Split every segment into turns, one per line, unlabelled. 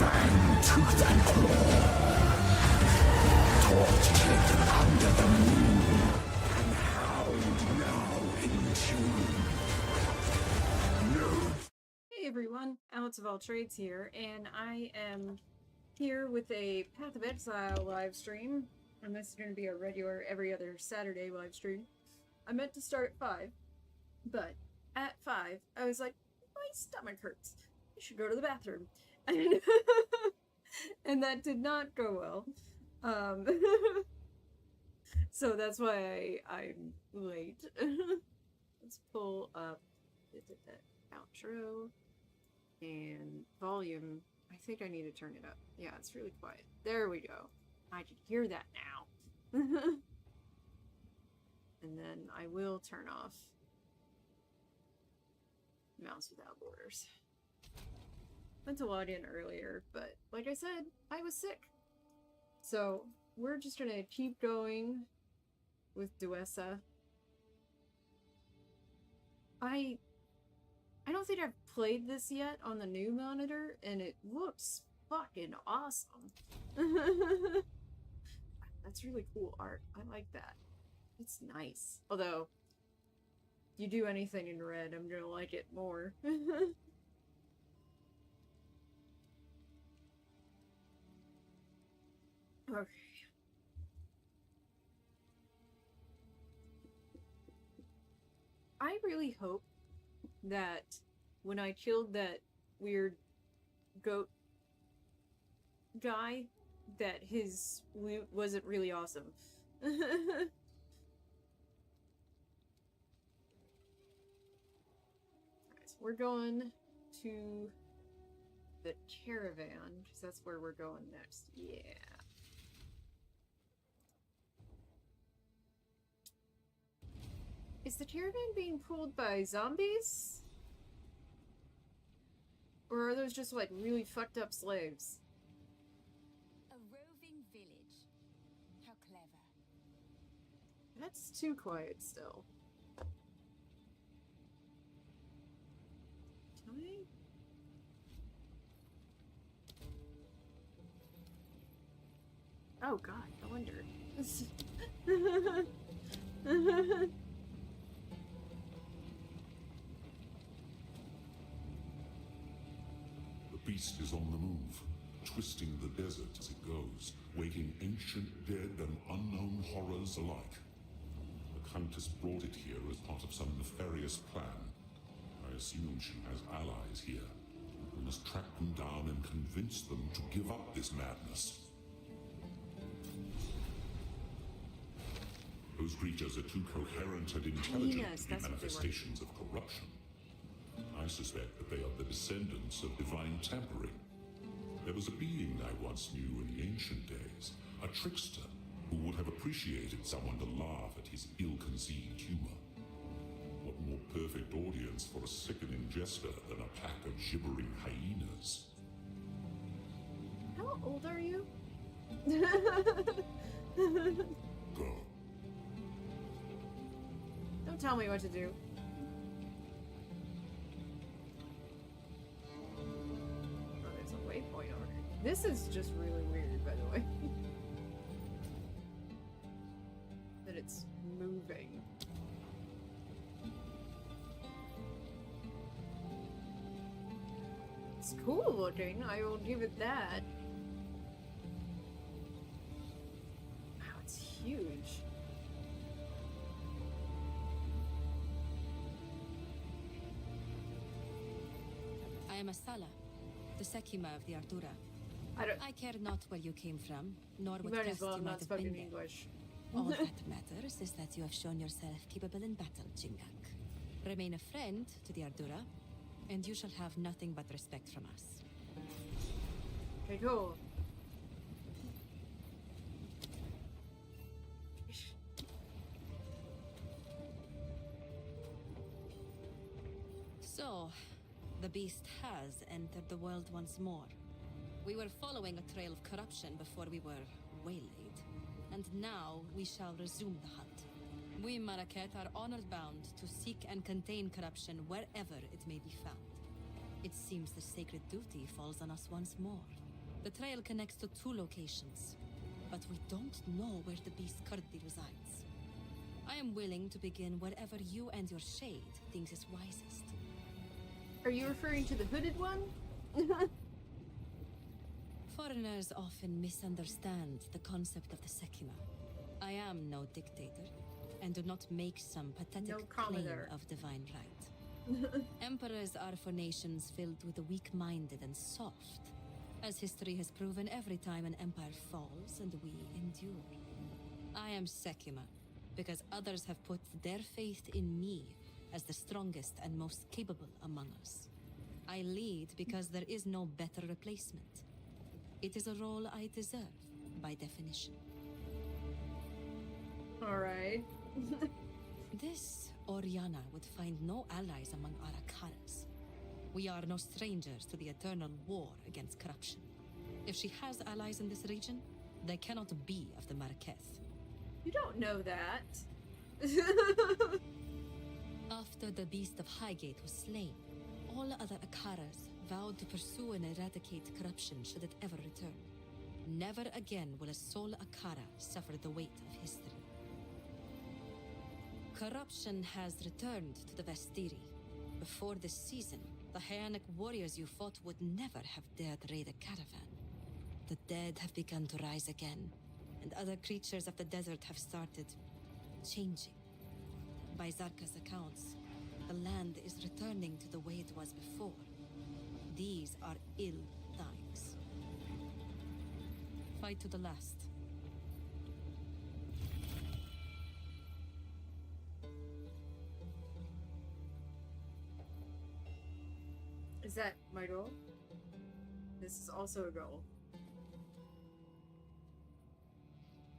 fang, tooth, and claw. Tortured under the moon, and howled now in tune. No.
Hey everyone, Alex of All Trades here, and I am here with a Path of Exile live stream, and this is going to be a regular every other Saturday live stream. I meant to start at 5, but at 5, I was like, my stomach hurts. I should go to the bathroom. And that did not go well. So that's why I'm late. Let's pull up the outro and volume. I think I need to turn it up. Yeah, it's really quiet. There we go. I can hear that now. And then I will turn off Mouse Without Borders. Went to log in earlier, but like I said, I was sick. So we're just gonna keep going with Duessa. I don't think I've played this yet on the new monitor, and it looks fucking awesome. That's really cool art. I like that. It's nice. Although, you do anything in red, I'm gonna like it more. Okay. I really hope that when I killed that weird goat guy, that his loot wasn't really awesome. Guys, we're going to the caravan, because that's where we're going next. Yeah. Is the caravan being pulled by zombies? Or are those just like really fucked up slaves?
A roving village. How clever.
That's too quiet still. Can I? Oh god, I wonder.
The beast is on the move, twisting the desert as it goes, waking ancient dead and unknown horrors alike. The Countess brought it here as part of some nefarious plan. I assume she has allies here. We must track them down and convince them to give up this madness. Those creatures are too coherent and intelligent
Yes,
to be
that's what they were.
manifestations of corruption. I suspect that they are the descendants of divine tampering. There was a being I once knew in the ancient days, a trickster, who would have appreciated someone to laugh at his ill-conceived humor. What more perfect audience for a sickening jester than a pack of gibbering hyenas?
How old are you?
Go.
Don't tell me what to do. Oh, there's a waypoint over here. This is just really weird, by the way. That it's moving. It's cool looking, I will give it that. Wow, it's huge.
I am Asala, the Sekima of the Ardura. I care not where you came from, nor
You
what
might
caste
as well
you
have
might
not
have
spoken
been there.
English.
All that matters is that you have shown yourself capable in battle, Jingak. Remain a friend to the Ardura, and you shall have nothing but respect from us.
Okay, cool.
So, the beast has entered the world once more. We were following a trail of corruption before we were waylaid, and now we shall resume the hunt. We Maraket are honored bound to seek and contain corruption wherever it may be found. It seems the sacred duty falls on us once more. The trail connects to 2 locations, but we don't know where the beast currently resides. I am willing to begin wherever you and your shade thinks is wisest.
Are you referring to the hooded one?
Foreigners often misunderstand the concept of the Sekima. I am no dictator, and do not make some pathetic
No
claim
Commodore.
of divine right. Emperors are for nations filled with the weak-minded and soft, as history has proven every time an empire falls and we endure. I am Sekima, because others have put their faith in me as the strongest and most capable among us. I lead because there is no better replacement. It is a role I deserve, by definition.
Alright.
This Oriana would find no allies among Arakaras. We are no strangers to the eternal war against corruption. If she has allies in this region, they cannot be of the Marqueth.
You don't know that.
After the beast of Highgate was slain, all other Akaras vowed to pursue and eradicate corruption should it ever return. Never again will a sole Akara suffer the weight of history. Corruption has returned to the Vestiri. Before this season, the Hyanic warriors you fought would never have dared raid a caravan. The dead have begun to rise again, and other creatures of the desert have started changing. By Zarka's accounts, the land is returning to the way it was before. These are ill times. Fight to the last.
Is that my goal? This is also a goal.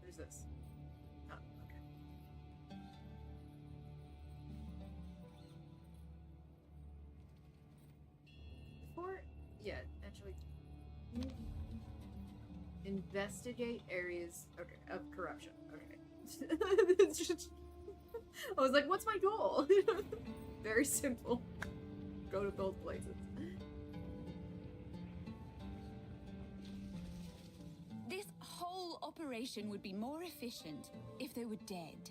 What is this? Oh, okay. Before, yeah, actually, investigate areas, okay, of corruption. Okay. It's just, I was like, what's my goal? Very simple. Go to both places.
This whole operation would be more efficient if they were dead.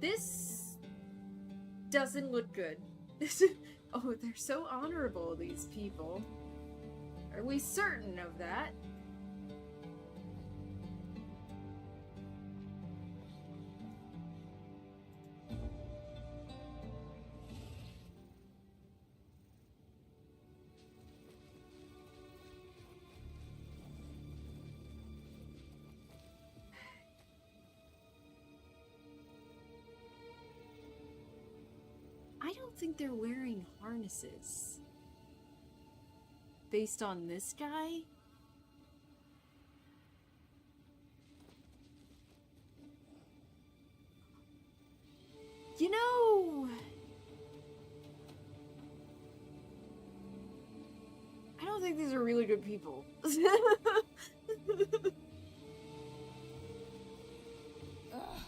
This doesn't look good. Oh, they're so honorable, these people. Are we certain of that? I don't think they're wearing harnesses. Based on this guy? You know... I don't think these are really good people.
Ugh.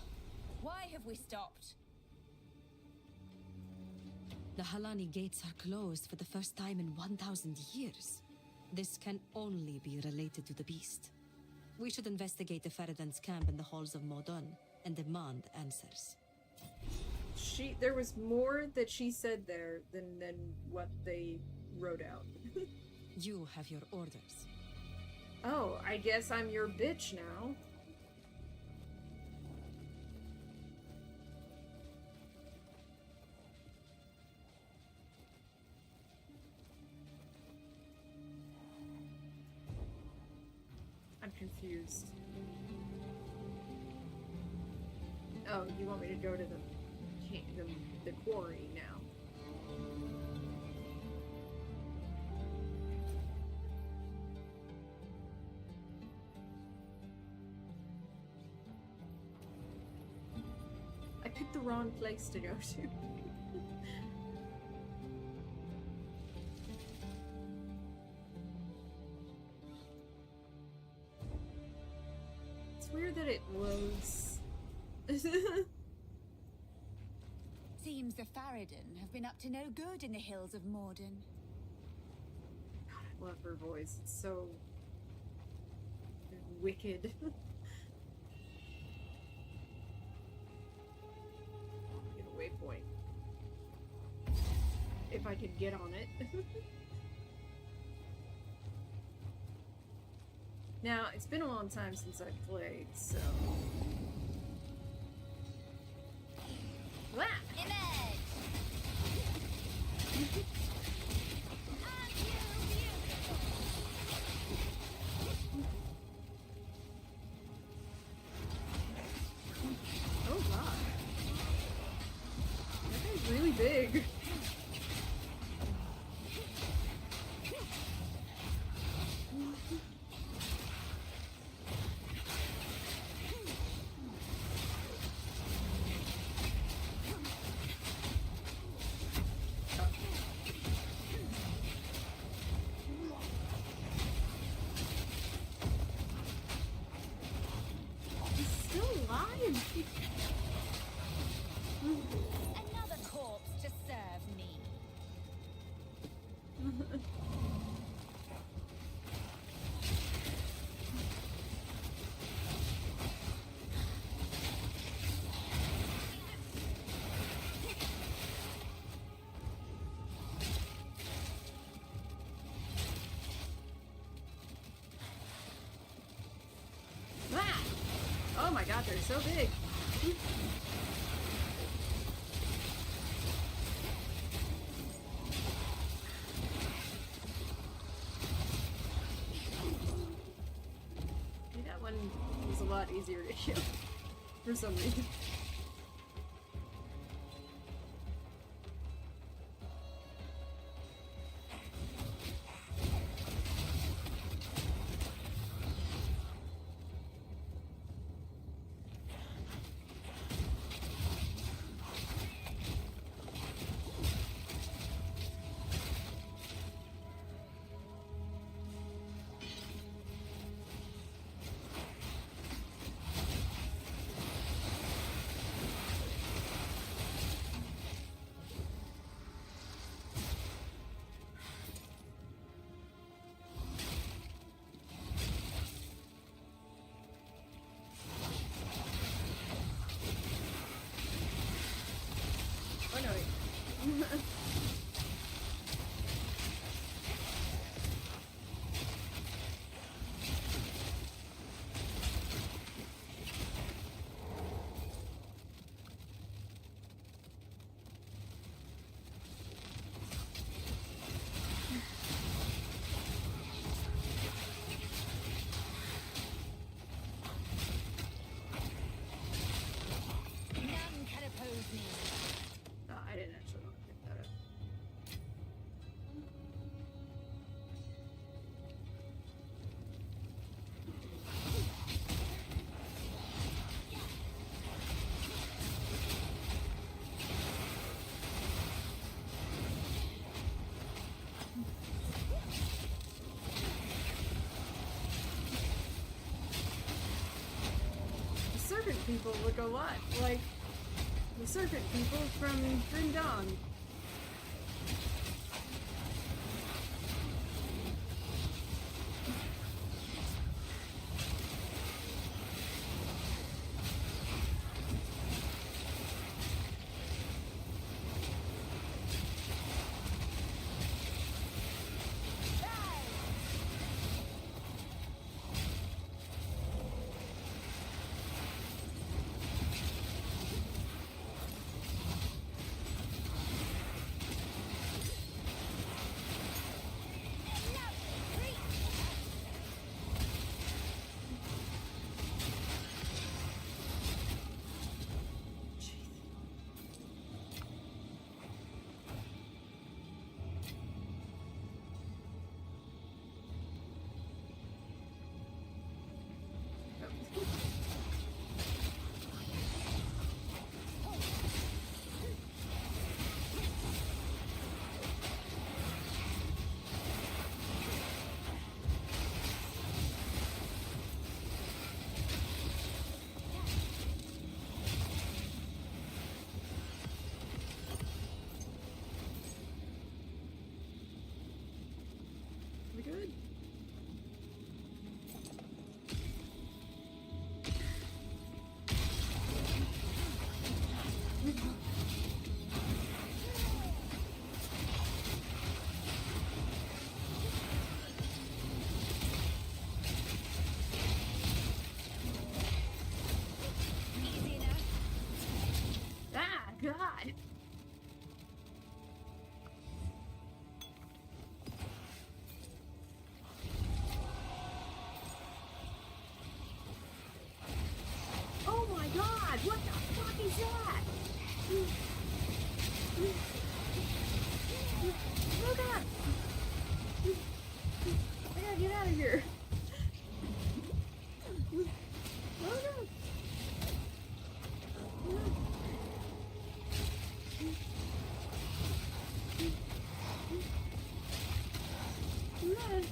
Why have we stopped?
The Halani gates are closed for the first time in 1,000 years. This can only be related to the beast. We should investigate the Feridan's camp in the halls of Modon and demand answers.
There was more that she said there than what they wrote out.
You have your orders.
Oh, I guess I'm your bitch now. I'm confused. Oh, you want me to go to the quarry now? I picked the wrong place to go to. It's weird that it loads.
Seems the Faridan have been up to no good in the hills of Morden.
love her voice. It's so wicked. Get a waypoint. If I could get on it. Now, it's been a long time since I've played, so... Wah! Oh god. That guy's really big.
Another corpse to serve me.
Ah! Oh my god, they're so big. That one was a lot easier to kill for some reason. Oh no, wait.
None can oppose me.
I didn't actually want to pick that up. The serpent people look a lot like the serpent people from Grim Dawn. good.
Easy enough.
Ah, God. Oh my God! What the fuck is that? Oh God! I gotta get out of here. Oh no! Run!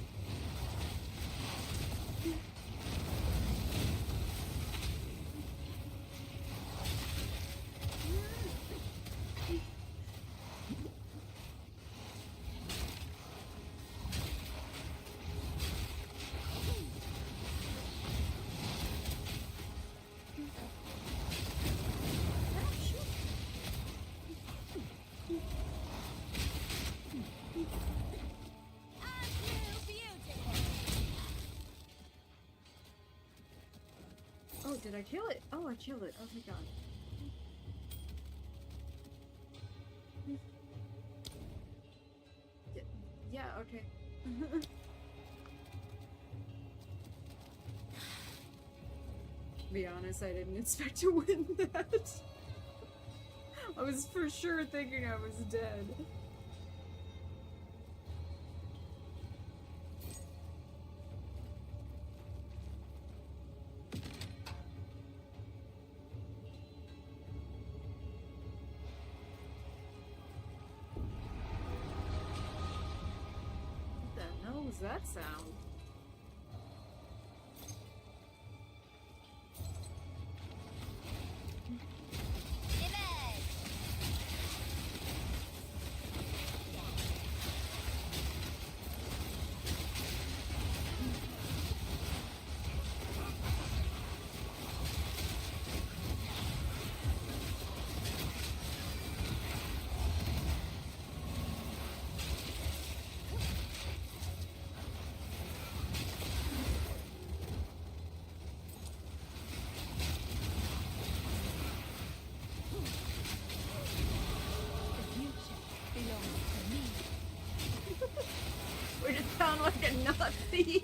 Oh, did I kill it? Oh, I killed it. Oh my God. Yeah, okay. To be honest, I didn't expect to win that. I was for sure thinking I was dead. What the hell was that sound? We just sound like a Nazi.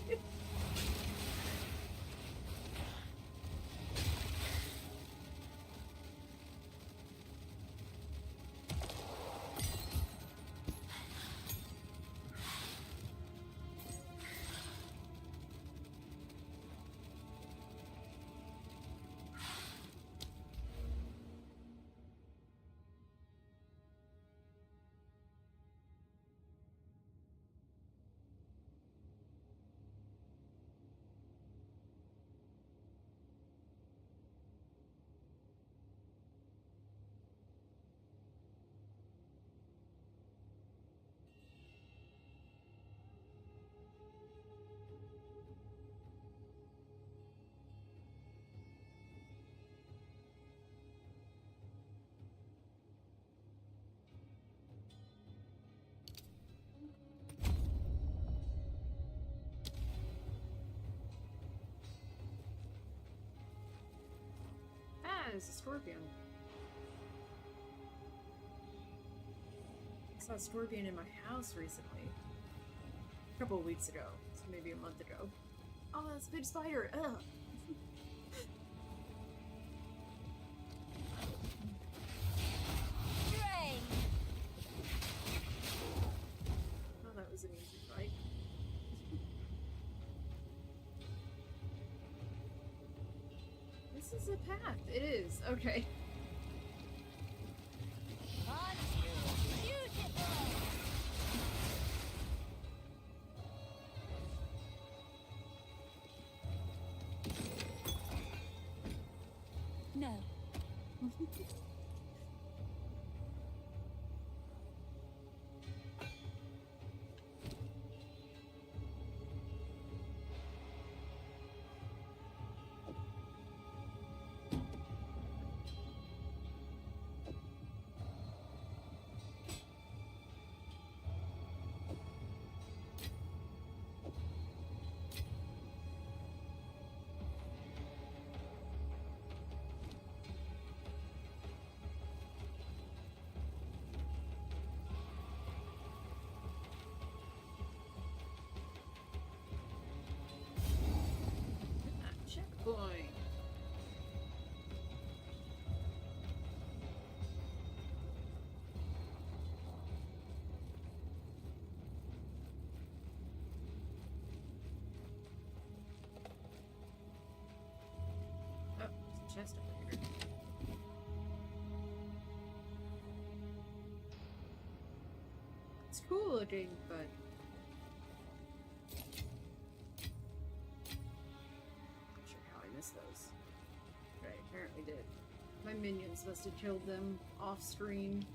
It's a scorpion. I saw a scorpion in my house recently. A couple of weeks ago. So maybe a month ago. Oh, that's a big spider! Ugh! Oh, that was an easy fight. This is a path. It is. Okay.
No.
chest over here. It's cool looking, but not sure how I missed those. But I apparently did. My minions must have killed them off screen.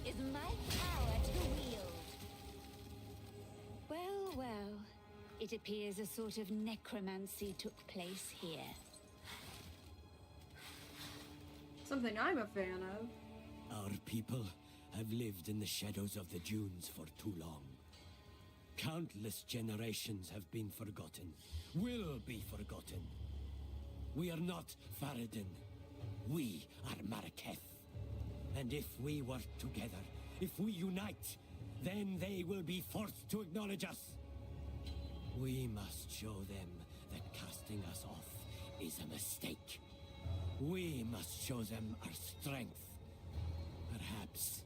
Is my power to wield. Well, well. It appears a sort of necromancy took place here.
Something I'm a fan of.
Our people have lived in the shadows of the dunes for too long. Countless generations have been forgotten, will be forgotten. We are not Faradin. We are Maraketh. And if we work together, if we unite, then they will be forced to acknowledge us. We must show them that casting us off is a mistake. We must show them our strength. Perhaps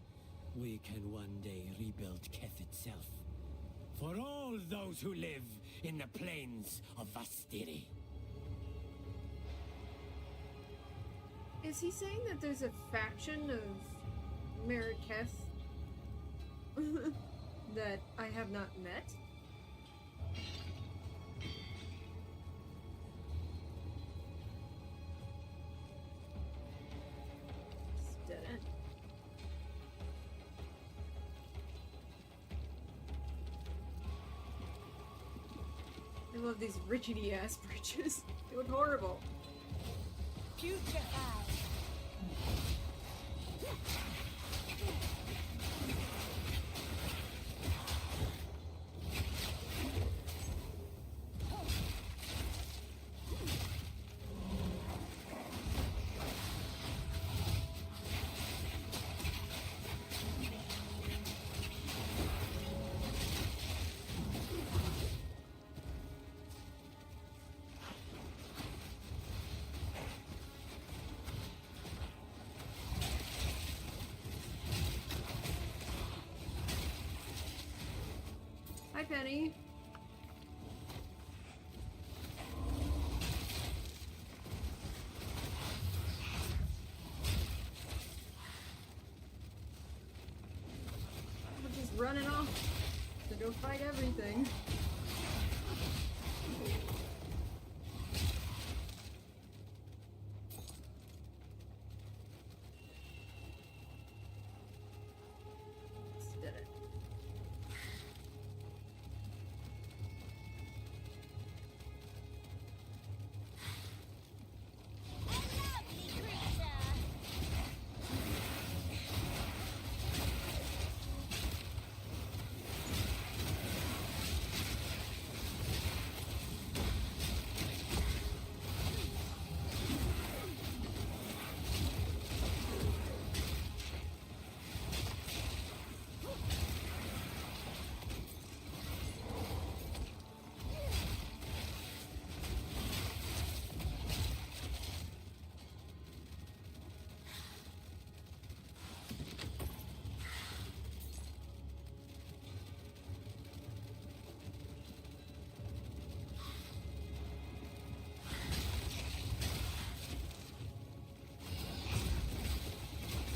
we can one day rebuild Keth itself. For all those who live in the plains of Vastiri.
Is he saying that there's a faction of Maraketh that I have not met? It's dead end. I love these rickety ass bridges. They look horrible.
Putrefied.
Hi, Penny. We're just running off to go fight everything. Just did it.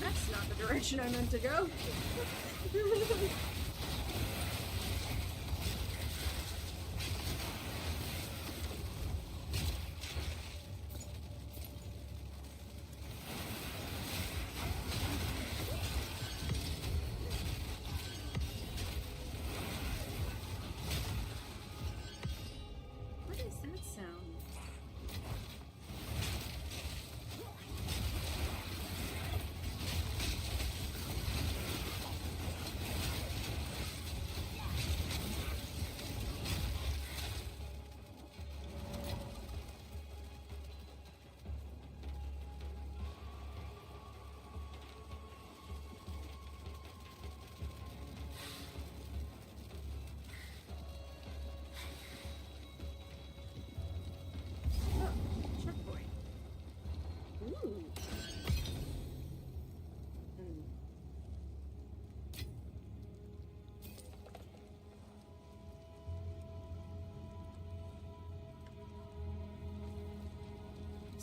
That's not the direction I meant to go.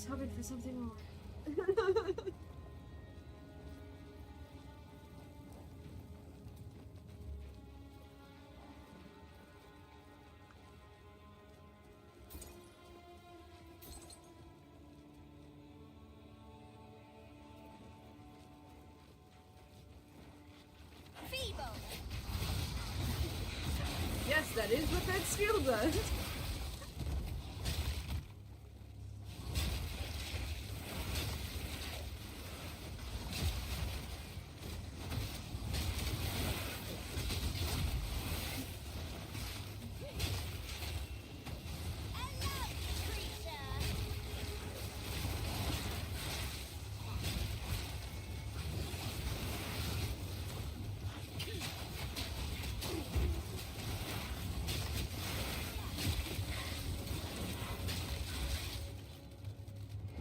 was hoping for something more.
Feeble.
Yes, that is what that skill does.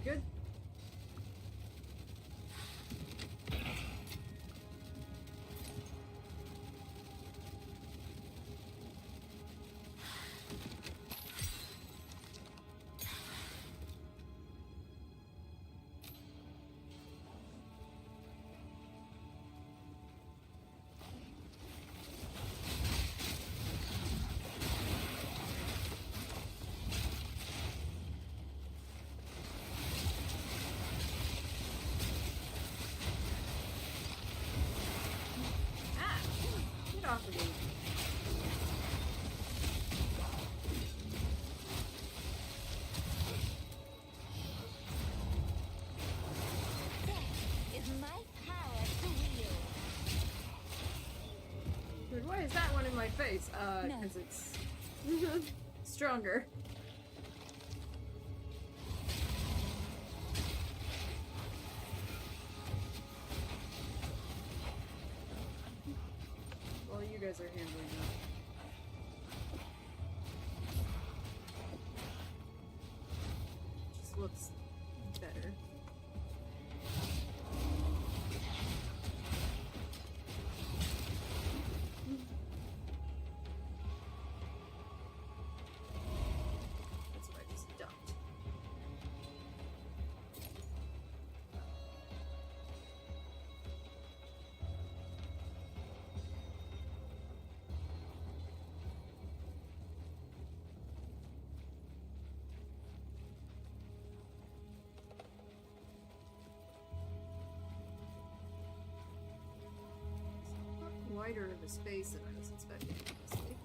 Good. Get off of me.
Is my power to wield?
Dude, why is that one in my face?
No.
Because it's stronger. Well, you guys are handling that. Just looks better. That's what I just dumped. Wider of a space than I was expecting, honestly.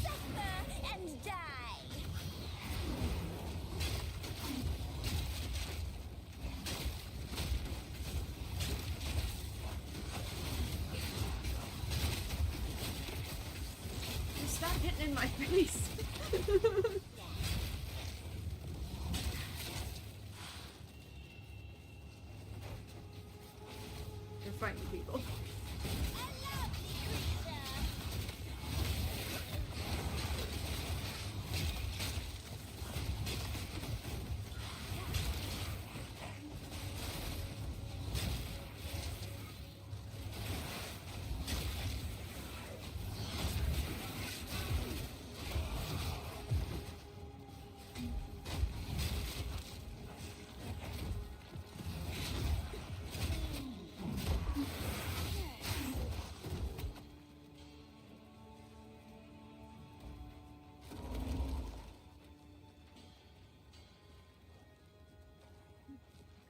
Suffer and die.
Just stop hitting in my face! You're fighting people.
A lovely creature.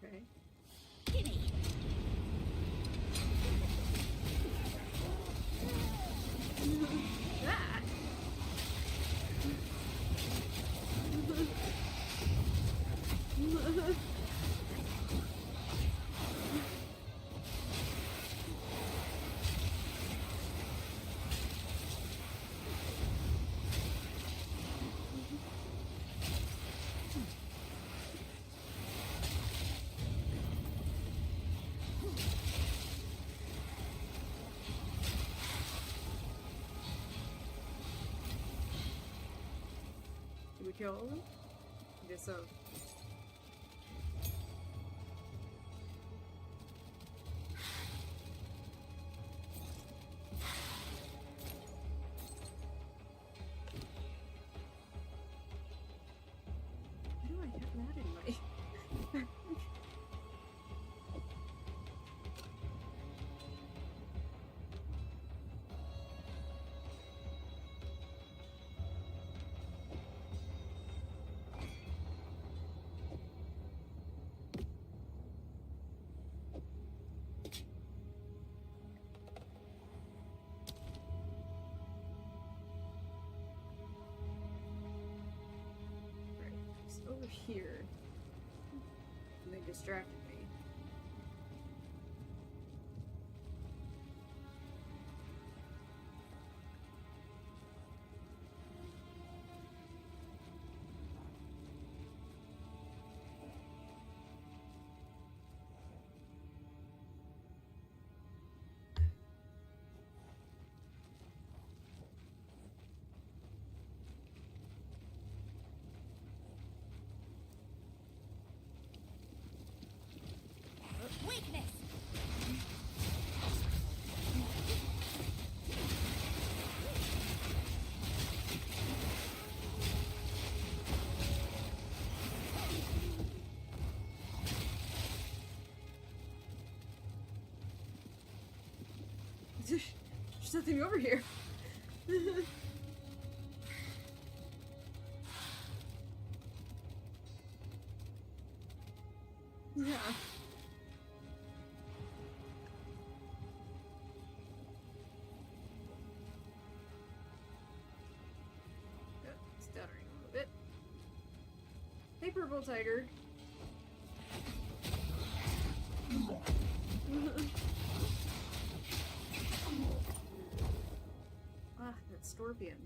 Okay.
Gimme.
Ah! Did we kill all of them? guess so. Why do I have that in my... Right, it's over here. And they distracted me.
Weakness!
There's nothing over here. Yeah. Stuttering a little bit. Hey, Purple Tiger. Ah, that scorpion.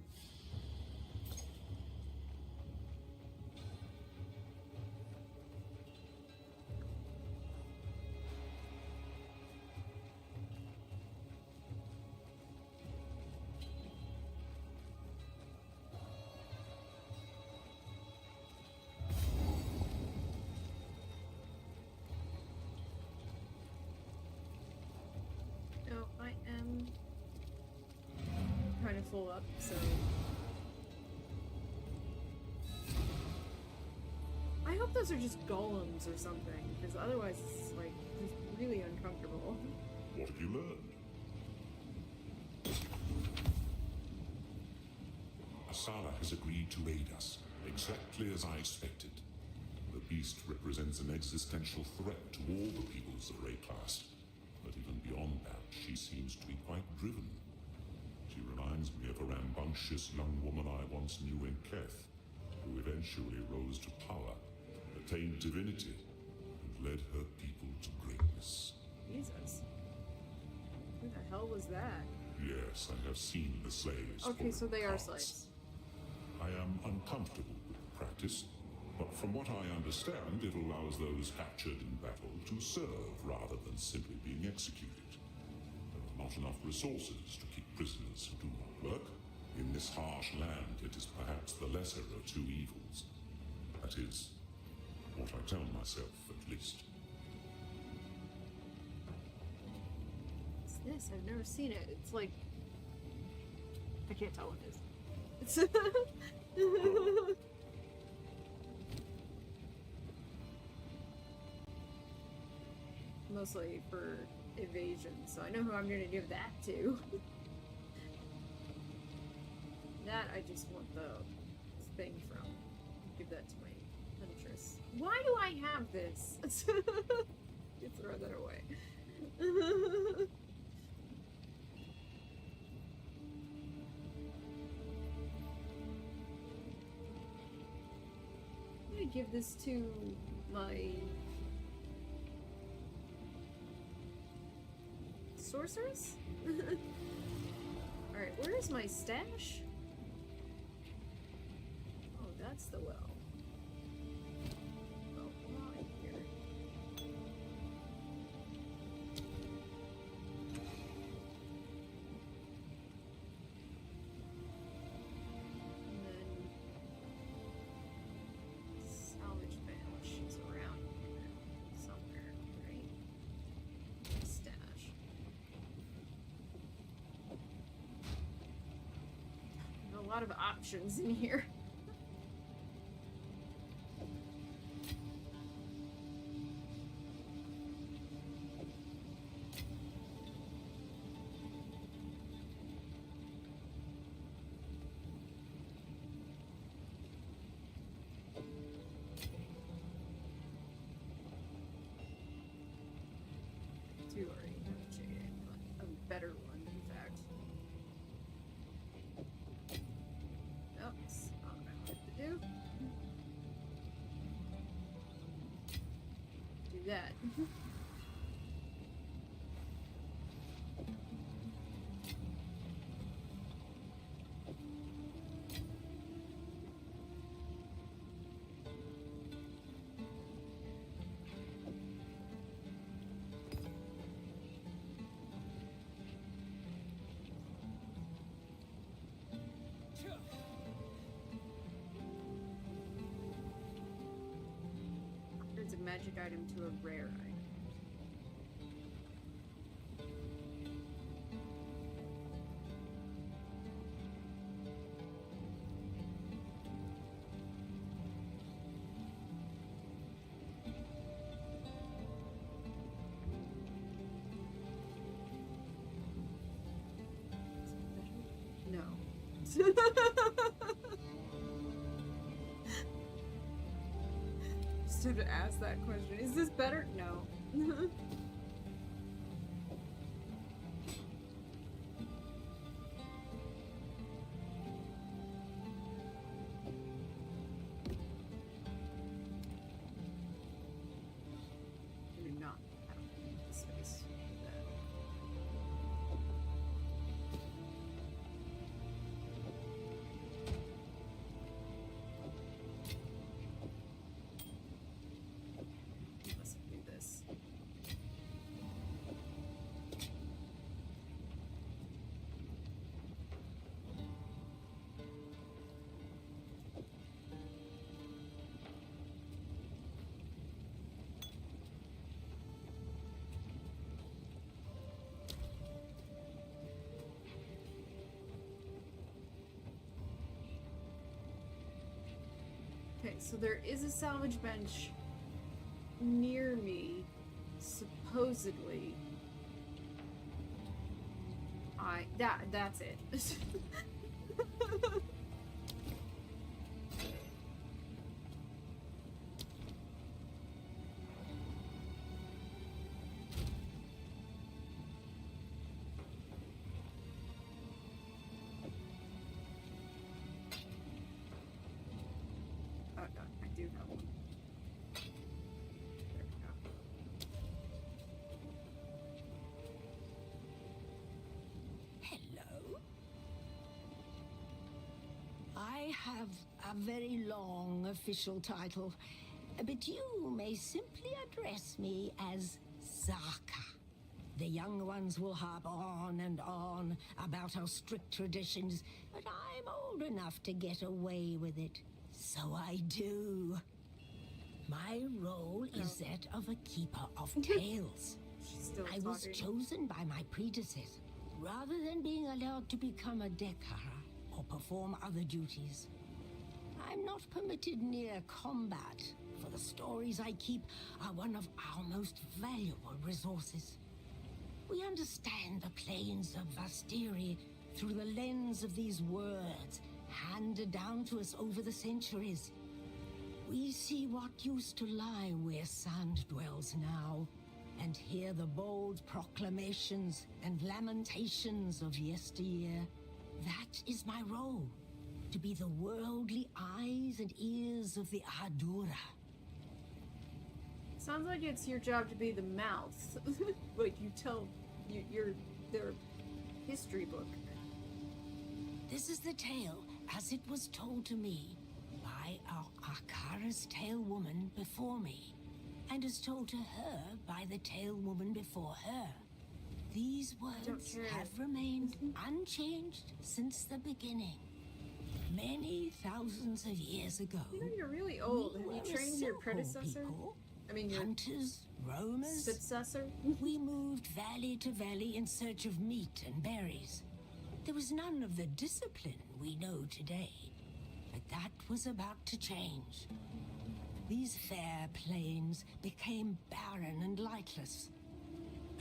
No, I am kind of full up, so I hope those are just golems or something, because otherwise it's like just really uncomfortable.
What have you learned? Asala has agreed to aid us, exactly as I expected. The beast represents an existential threat to all the peoples of Rayclast. But even beyond that, she seems to be quite driven. She reminds me of a rambunctious young woman I once knew in Keth, who eventually rose to power, attained divinity, and led her people to greatness.
Jesus. Who the hell was that?
Yes, I have seen the slaves.
Okay, so they are
cults.
slaves.
I am uncomfortable with the practice, but from what I understand, it allows those captured in battle to serve rather than simply being executed. There are not enough resources to keep prisoners who do not work. In this harsh land, it is perhaps the lesser of two evils. That is what I tell myself, at least.
What's this? I've never seen it. It's like... I can't tell what it is. It's... Mostly for evasion, so I know who I'm gonna give that to. That I just want the thing from. Give that to my huntress. Why do I have this? You throw that away. I'm gonna give this to my sorceress? Alright, where is my stash? Oh, that's the well. Oh, right here. And then lot of options in here. Two already have a chicken, but a better one, in fact. Nope, that's not what I wanted to do. Do that. It's a magic item to a rare item. No. Just have to ask that question. Is this better? No. I do not have the space for that. Let's do this. Okay, so there is a salvage bench near me, supposedly. That's it. Oh god, I do have one. There we go.
Hello. I have a very long official title, but you may simply address me as Zaka. The young ones will harp on and on about our strict traditions, but I'm old enough to get away with it. So I do. My role is that of a keeper of tales.
She's still
I was
talking.
chosen by my predecessor, rather than being allowed to become a Dekara or perform other duties. I'm not permitted near combat, for the stories I keep are one of our most valuable resources. We understand the plains of Vastiri through the lens of these words handed down to us over the centuries. We see what used to lie where sand dwells now, and hear the bold proclamations and lamentations of yesteryear. That is my role, to be the worldly eyes and ears of the Ahadura.
Sounds like it's your job to be the mouth. Like you tell you're their history book.
This is the tale as it was told to me by our Akara's tale woman before me, and is told to her by the tale woman before her. These words
care.
have remained unchanged since the beginning. Many thousands of years ago,
You know, you're really old.
we
Have
were
you
a
trained your
simple
predecessor?
people.
I mean, your
Hunters, roamers.
successor?
We moved valley to valley in search of meat and berries. There was none of the discipline we know today. But that was about to change. These fair plains became barren and lightless.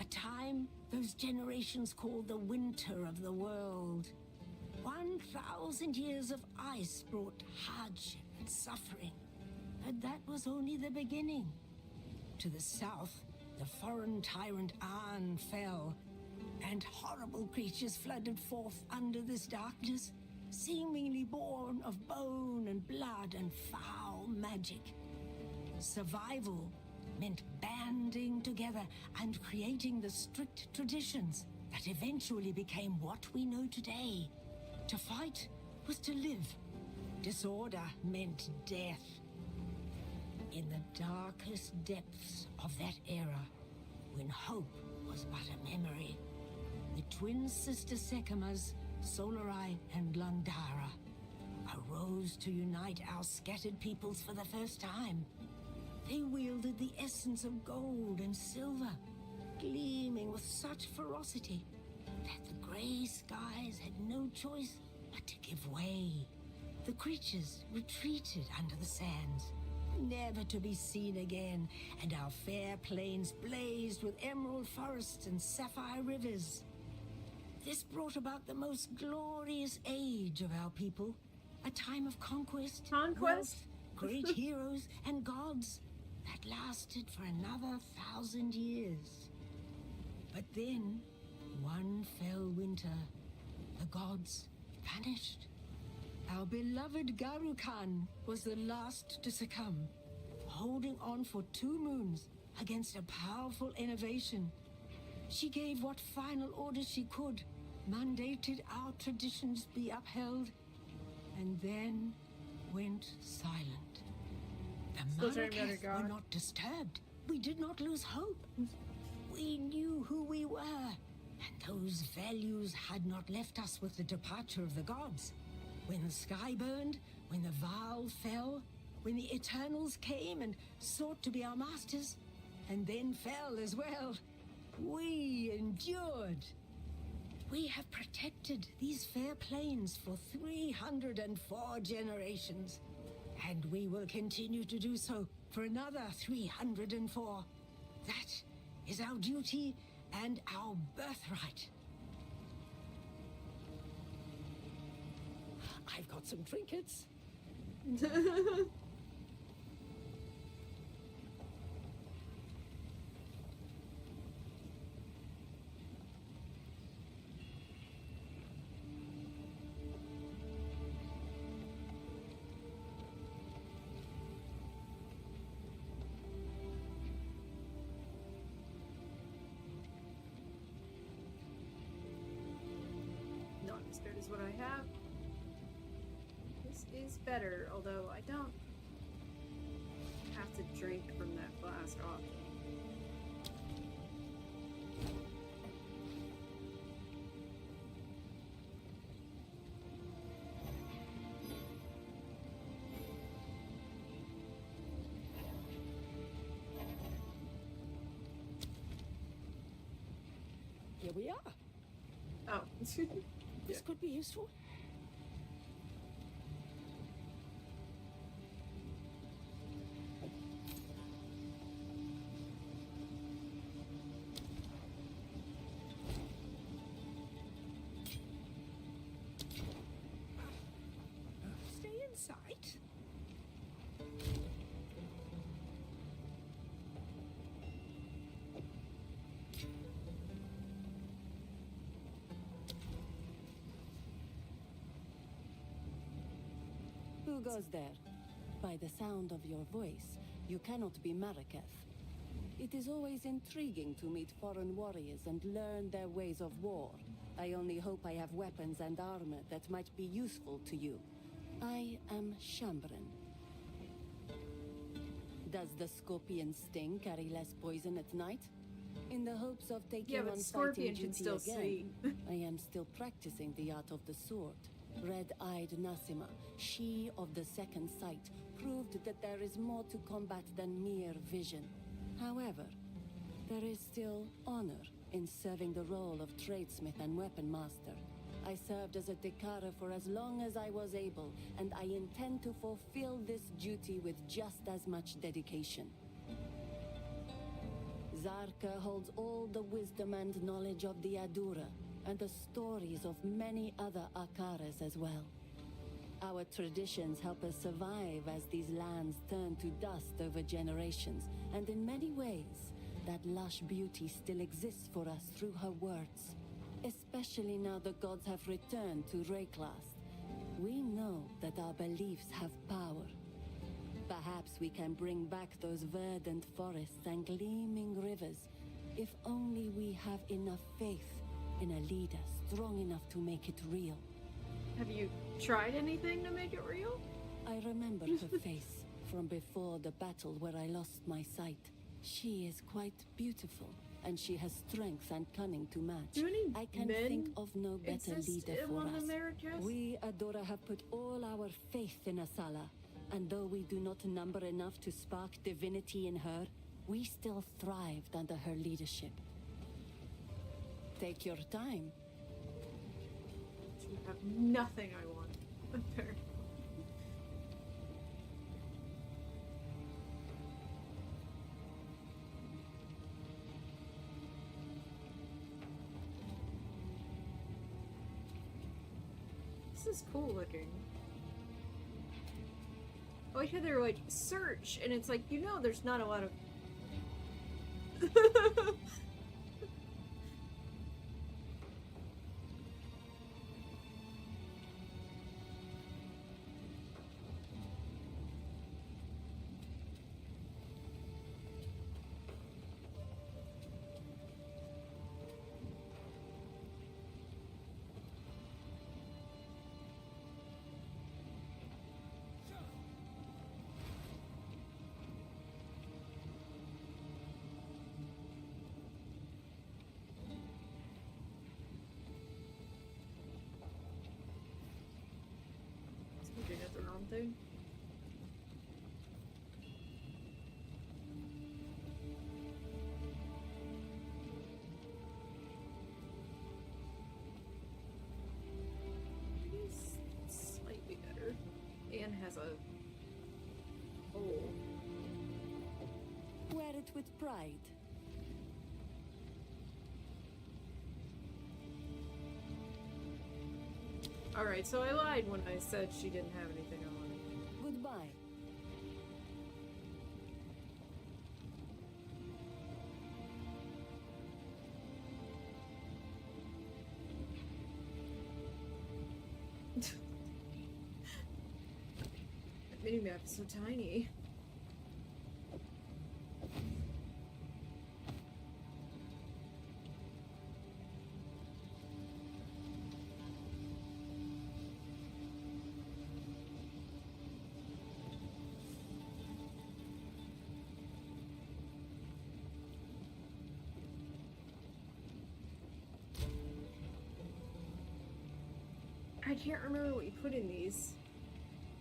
A time those generations called the winter of the world. 1,000 years of ice brought hardship and suffering. But that was only the beginning. To the south, the foreign tyrant Arn fell, and horrible creatures flooded forth under this darkness, seemingly born of bone and blood and foul magic. Survival meant banding together and creating the strict traditions that eventually became what we know today. To fight was to live. Disorder meant death. In the darkest depths of that era, when hope was but a memory, the twin sister Sekimas, Solarai and Landara, arose to unite our scattered peoples for the first time. They wielded the essence of gold and silver, gleaming with such ferocity that the grey skies had no choice but to give way. The creatures retreated under the sands, never to be seen again, and our fair plains blazed with emerald forests and sapphire rivers. This brought about the most glorious age of our people, a time of conquest, wealth, great heroes, and gods that lasted for another 1,000 years. But then, one fell winter, the gods vanished. Our beloved Garukan was the last to succumb, holding on for 2 moons against a powerful innovation. She gave what final orders she could, mandated our traditions be upheld, and then went silent. The Marraketh were not disturbed. We did not lose hope. We knew who we were, and those values had not left us with the departure of the gods. When the sky burned, when the Vaal fell, when the Eternals came and sought to be our masters, and then fell as well, we endured. We have protected these fair plains for 304 generations, and we will continue to do so for another 304. That is our duty and our birthright. I've got some trinkets.
Not as good as what I have. This is better, although I don't have to drink from that flask often.
Here we are.
Oh.
This could be useful. Stay in sight.
Who goes there? By the sound of your voice, you cannot be Marraketh. It is always intriguing to meet foreign warriors and learn their ways of war. I only hope I have weapons and armor that might be useful to you. I am Shambren. Does the scorpion sting carry less poison at night? In the hopes of taking
Yeah, but
on
scorpion
fighting
should
duty
still
again,
see.
I am still practicing the art of the sword. Red-eyed Nassima, she of the second sight, proved that there is more to combat than mere vision. However, there is still honor in serving the role of tradesmith and weapon master. I served as a Dekara for as long as I was able, and I intend to fulfill this duty with just as much dedication. Zarka holds all the wisdom and knowledge of the Adura, and the stories of many other Akaras as well. Our traditions help us survive as these lands turn to dust over generations, and in many ways, that lush beauty still exists for us through her words. Especially now the gods have returned to Rayclast. We know that our beliefs have power. Perhaps we can bring back those verdant forests and gleaming rivers, if only we have enough faith in a leader strong enough to make it real.
Have you tried anything to make it real?
I remember her face from before the battle where I lost my sight. She is quite beautiful, and she has strength and cunning to match.
Do any
I can
men
think of no better
exist
leader for
among
us.
Americas?
We, Adora, have put all our faith in Asala, and though we do not number enough to spark divinity in her, we still thrived under her leadership. Take your time.
You have nothing I want. Apparently. This is cool looking. Oh, I hear they're like search, and it's like, you know, there's not a lot of. Looking at the wrong thing. He's slightly better. And has a hole.
Wear it with pride.
Alright, so I lied when I said she didn't have anything I wanted.
Goodbye.
That minimap is so tiny. I can't remember what you put in these.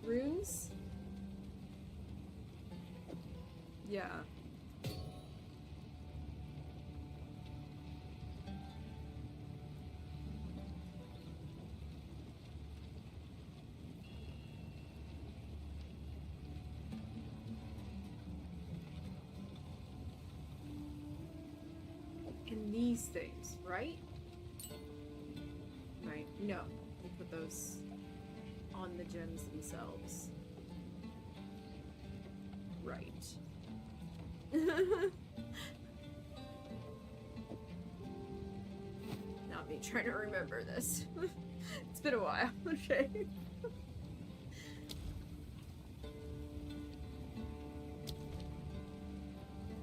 Runes? Yeah. And these things, right? Right, no. We put those on the gems themselves. Right. Not me trying to remember this. It's been a while. Okay.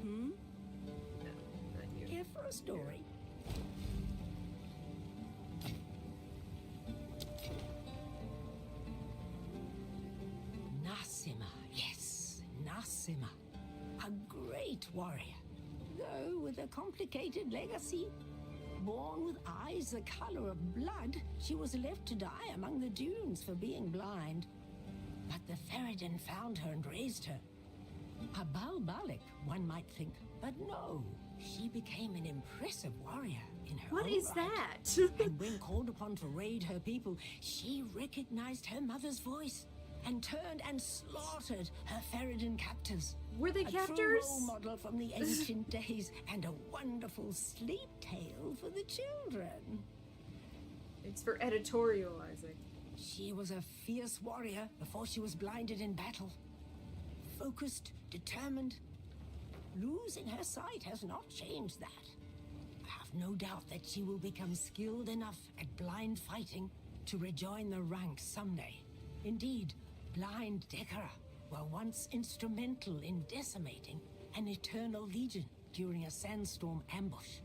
Hmm?
No, not you.
Here for a story. Nassima, yes, Nassima. A great warrior, though with a complicated legacy. Born with eyes the color of blood, she was left to die among the dunes for being blind. But the Ferryden found her and raised her. A Balbalic, one might think, but no. She became an impressive warrior in her
What
own
is
right.
that?
And when called upon to raid her people, she recognized her mother's voice and turned and slaughtered her Ferredin captors.
Were they
a true
captors?
role model from the ancient days and a wonderful sleep tale for the children.
It's for editorializing.
She was a fierce warrior before she was blinded in battle. Focused, determined. Losing her sight has not changed that. I have no doubt that she will become skilled enough at blind fighting to rejoin the ranks someday. Indeed, blind Dekara were once instrumental in decimating an eternal legion during a sandstorm ambush.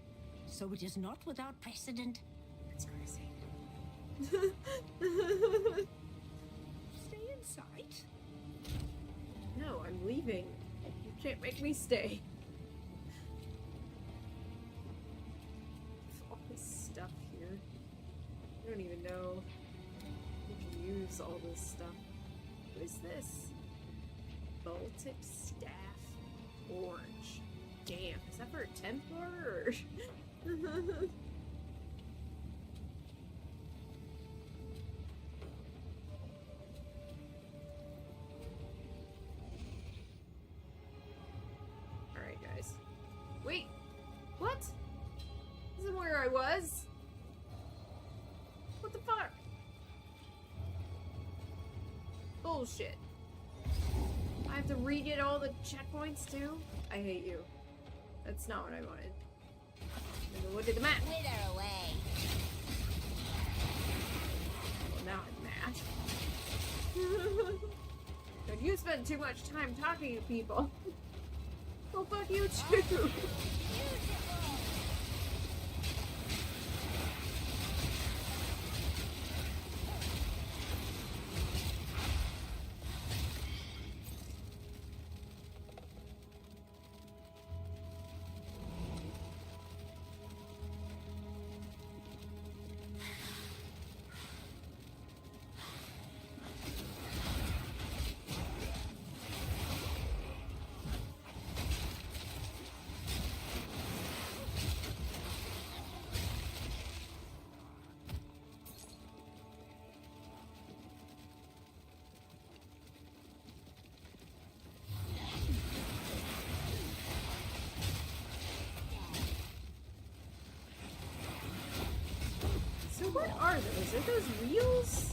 So it is not without precedent.
That's crazy.
Stay in sight.
No, I'm leaving. You can't make me stay. All this stuff here. I don't even know who can use all this stuff. What is this? Baltic staff. Orange. Damn, is that for a Templar or? Alright, guys. Wait! What? This isn't where I was! What the fuck? Bullshit. I have to re-get all the checkpoints too? I hate you. That's not what I wanted. Never look at the map.
Wither away.
Well, now I'm mad. But you spend too much time talking to people. Well, fuck you too. So what are those? Are those wheels?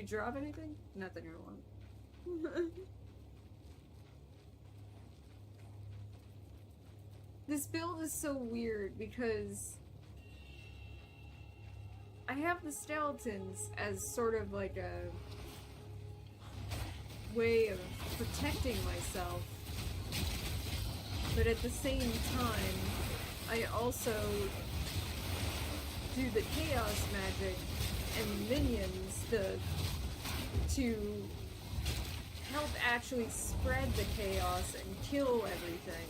you drop anything? Nothing you want. This build is so weird because I have the skeletons as sort of like a way of protecting myself, but at the same time, I also do the chaos magic and minions to help actually spread the chaos and kill everything.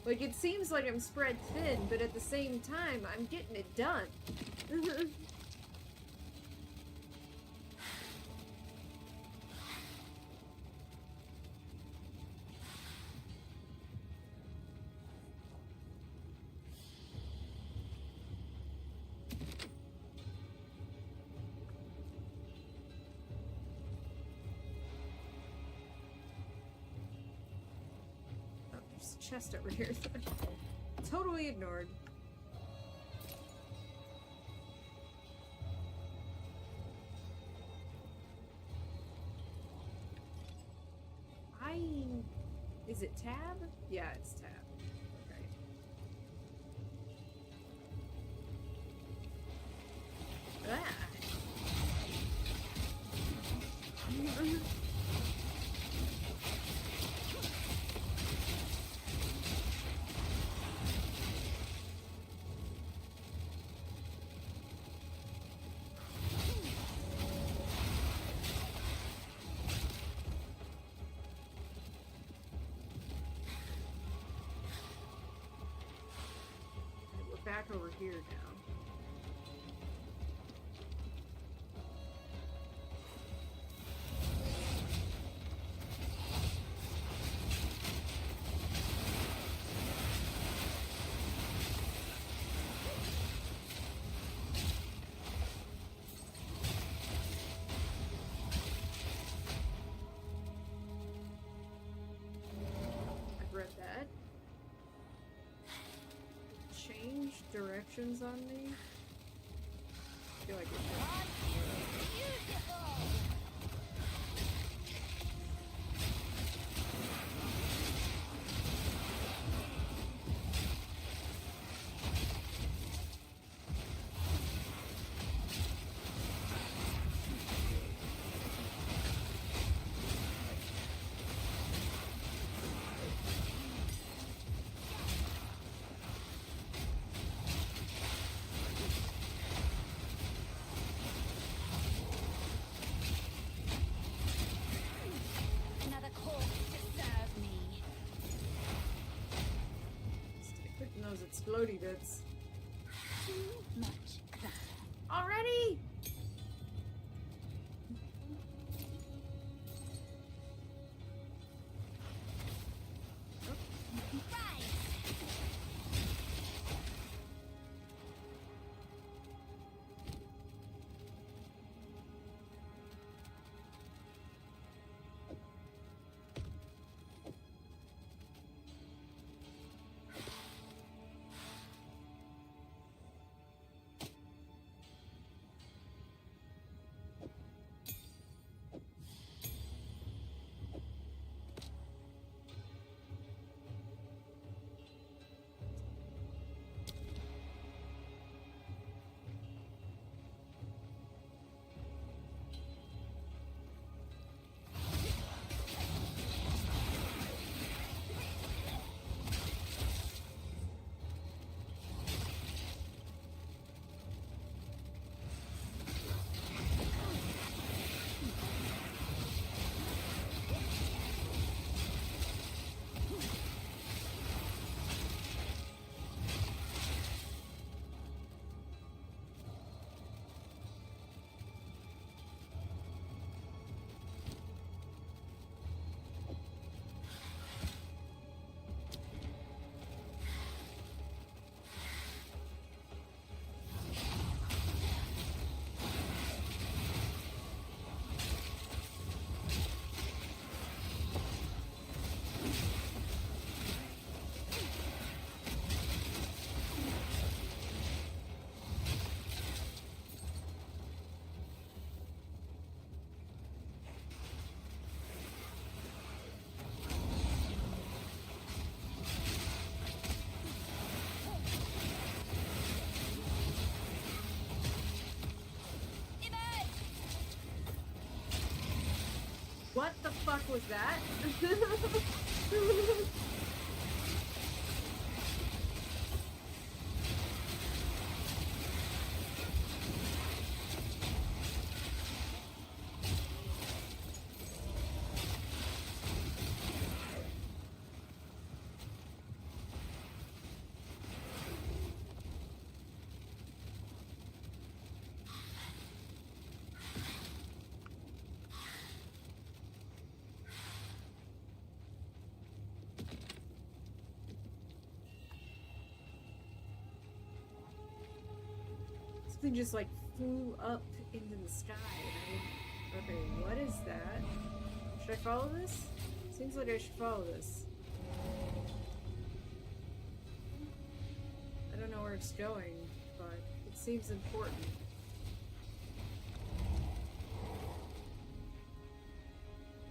Like, it seems like I'm spread thin, but at the same time, I'm getting it done. Chest over here. Totally ignored. Is it tab? Yeah, it's tab. Okay. Ah. Back over here now. I've read that. Change directions on me? I feel like it should. Those explodey bits.
Too much clutter.
Already? What the fuck was that? Something just like flew up into the sky. Okay, what is that? Should I follow this? Seems like I should follow this. I don't know where it's going, but it seems important.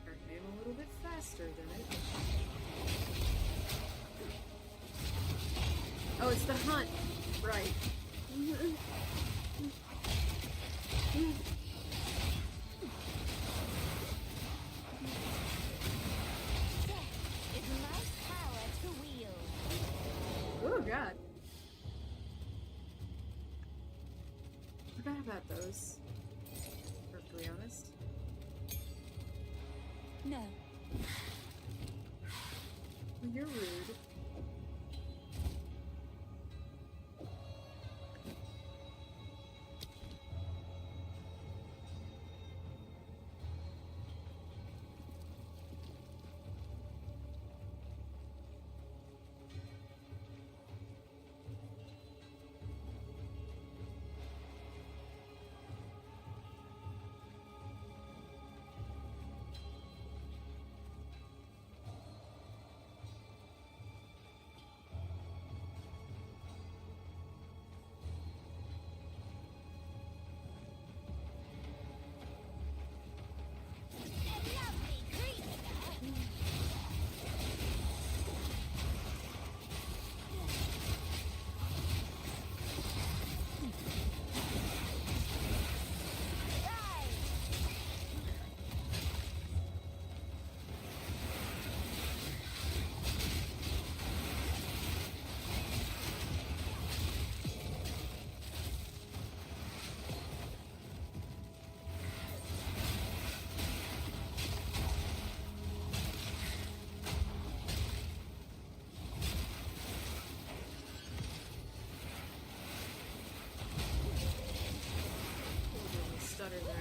Apparently I'm a little bit faster than it. Oh, it's the hunt! Right. Oh god. Forgot about those. Perfectly honest.
No.
Well, you're rude. Stutter there.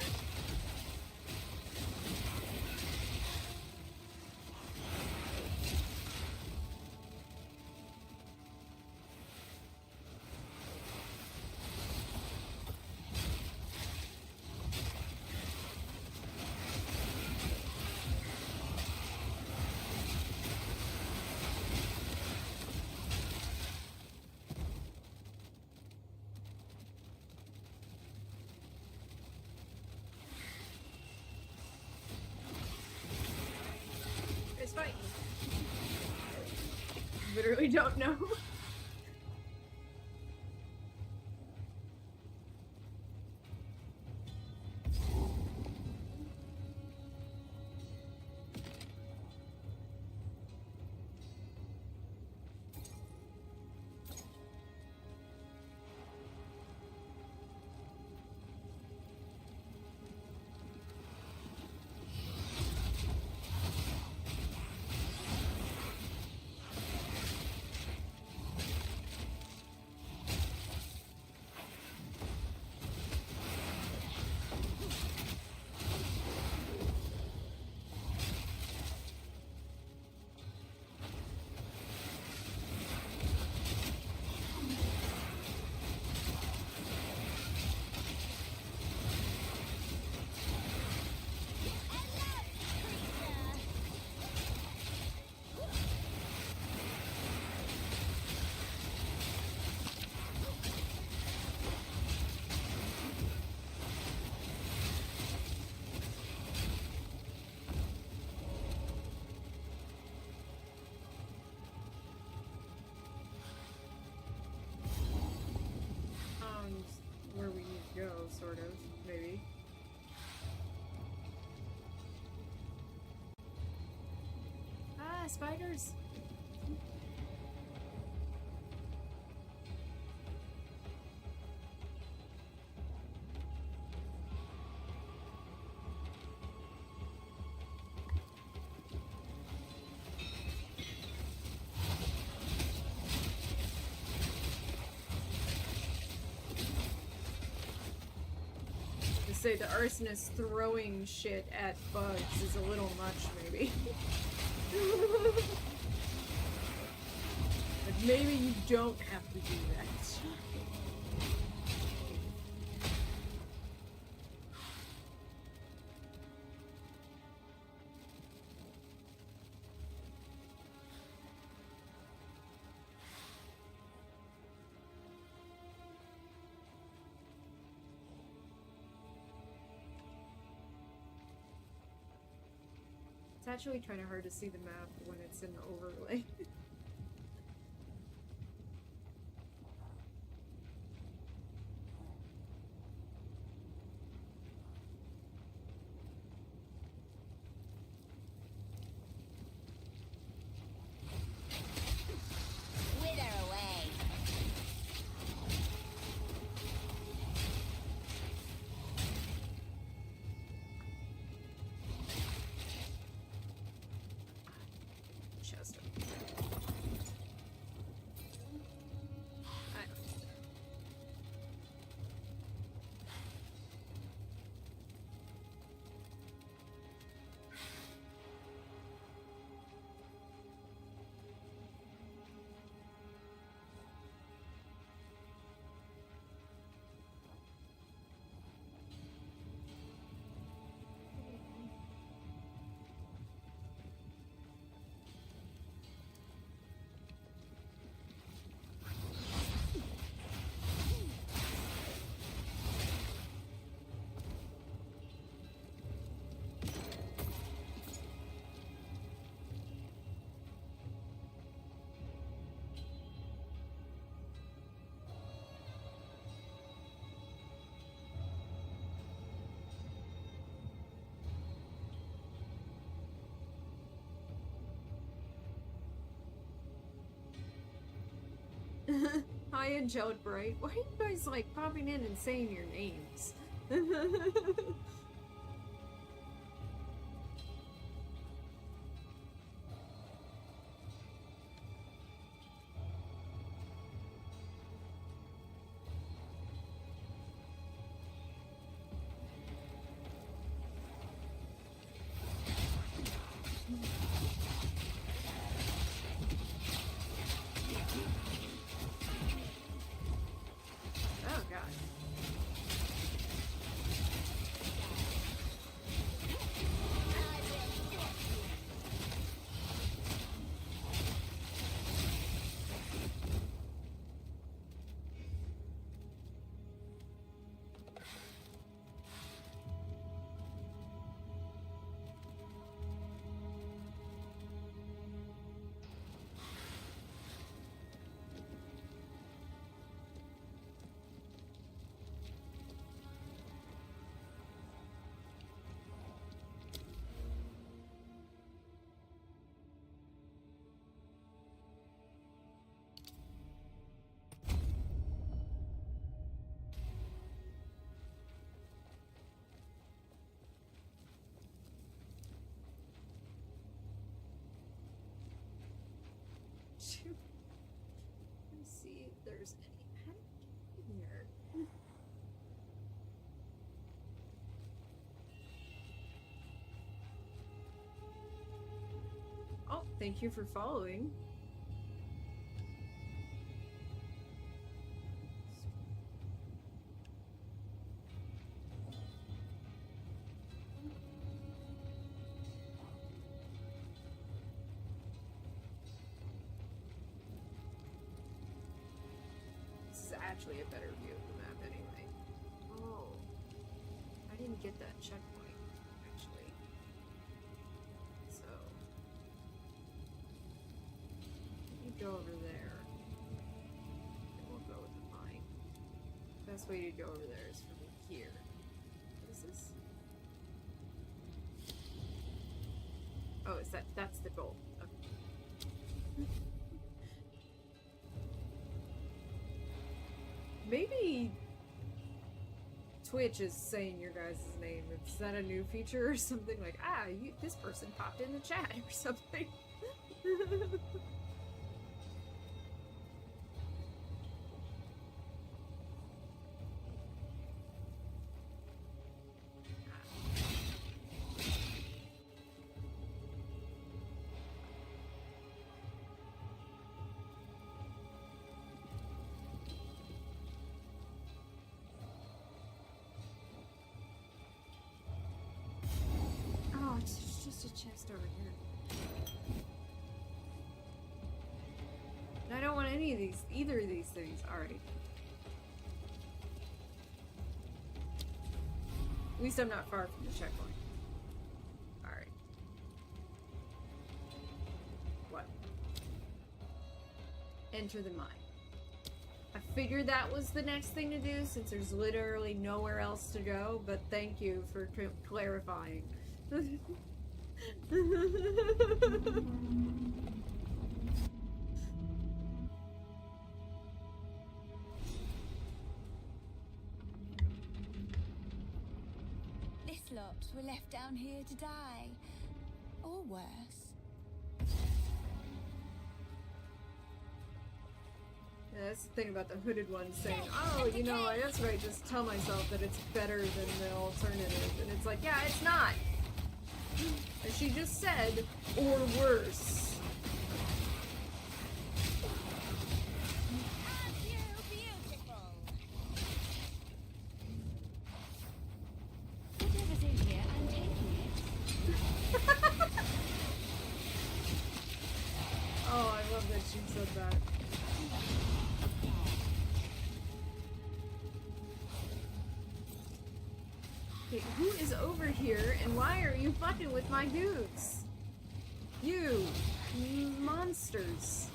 It's fighting. Literally don't know. spiders? Say the arsonist throwing shit at bugs is a little much, maybe. But maybe you don't have to do that. It's actually kind of hard to see the map when it's in the overlay.
Wither away.
Chest. Hi, Angelic Bright. Why are you guys like popping in and saying your names? Oh god. Let's see if there's any panic here. Oh, thank you for following. This is actually a better view of the map anyway. Oh, I didn't get that checkpoint, actually. So, you go over there. And we'll go with the mine. Best way to go over there is from here. What is this? Oh, is that's the goal. Okay. Maybe Twitch is saying your guys' name. Is that a new feature or something? Like, this person popped in the chat or something. Oh, it's just a chest over here. I don't want any of these, either of these things. Alright. At least I'm not far from the checkpoint. Alright. What? Enter the mine. I figured that was the next thing to do since there's literally nowhere else to go, but thank you for clarifying.
This lot were left down here to die. Or worse.
Yeah, that's the thing about the hooded one saying, oh, you know, I guess I just tell myself that it's better than the alternative. And it's like, yeah, it's not. As she just said, or worse.
Aren't you beautiful?
Whatever's in here, I'm taking it.
Oh, I love that she said that. Okay, who is over here, and why are you fucking with my dudes? You monsters.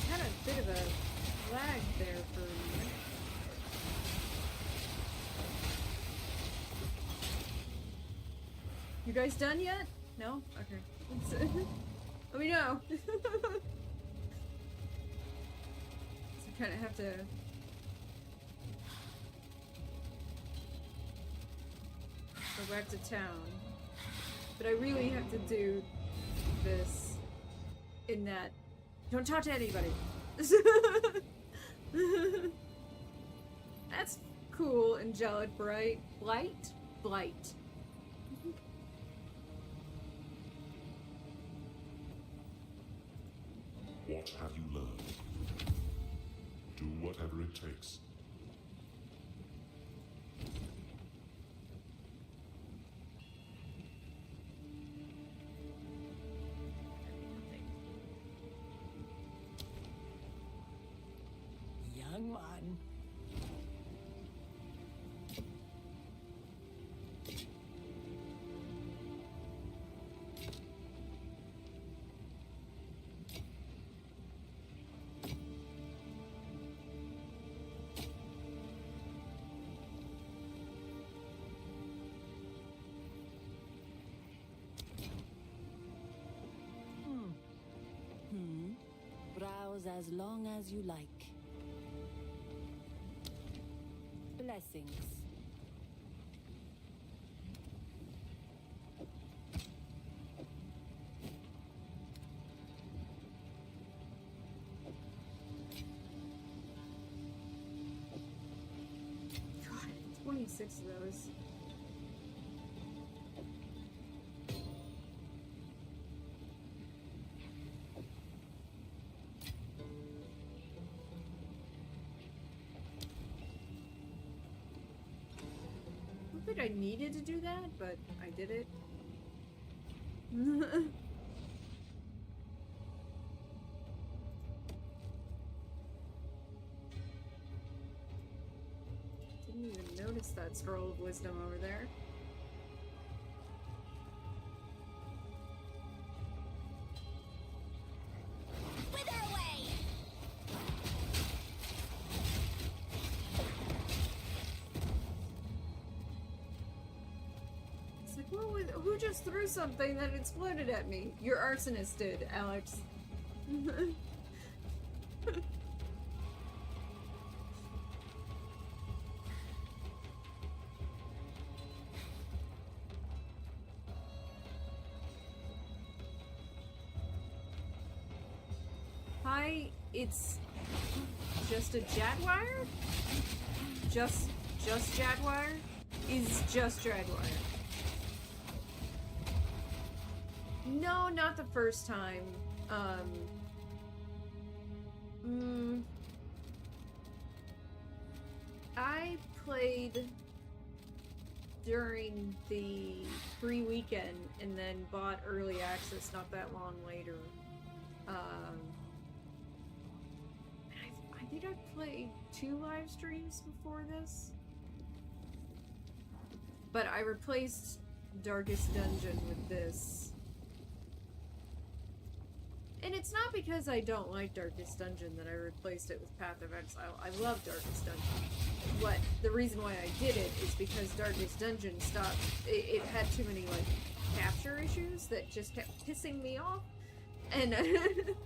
Had a bit of a lag there for a minute. You guys done yet? No? Okay. Let me know. So I kind of have to... go back to town. But I really have to do this in that... Don't talk to anybody. That's cool, angelic, bright. Blight? Blight.
What have you learned? Do whatever it takes.
Young one.
Browse as long as you like. Blessings.
God, 26 of those. I don't think I needed to do that, but I did it. Didn't even notice that scroll of wisdom over there.
Wither away!
It's like, who just threw something that exploded at me? Your Arsonist did, Alex. Hi, it's just a Jaguar? Just Jaguar? Is just Jaguar. No, not the first time. I played during the free weekend and then bought early access not that long later. I think I played 2 live streams before this. But I replaced Darkest Dungeon with this. And it's not because I don't like Darkest Dungeon that I replaced it with Path of Exile. I love Darkest Dungeon. The reason why I did it is because Darkest Dungeon stopped. It had too many, like, capture issues that just kept pissing me off. And, and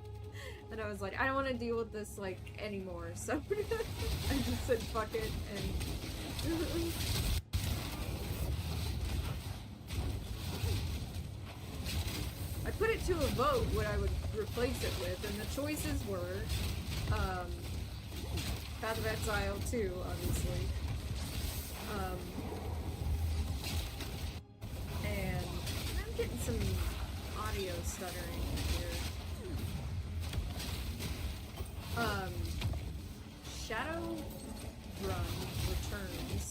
I was like, I don't want to deal with this, like, anymore. So I just said, fuck it, and... I put it to a vote what I would replace it with, and the choices were Path of Exile 2, obviously. And I'm getting some audio stuttering here. Shadowrun returns.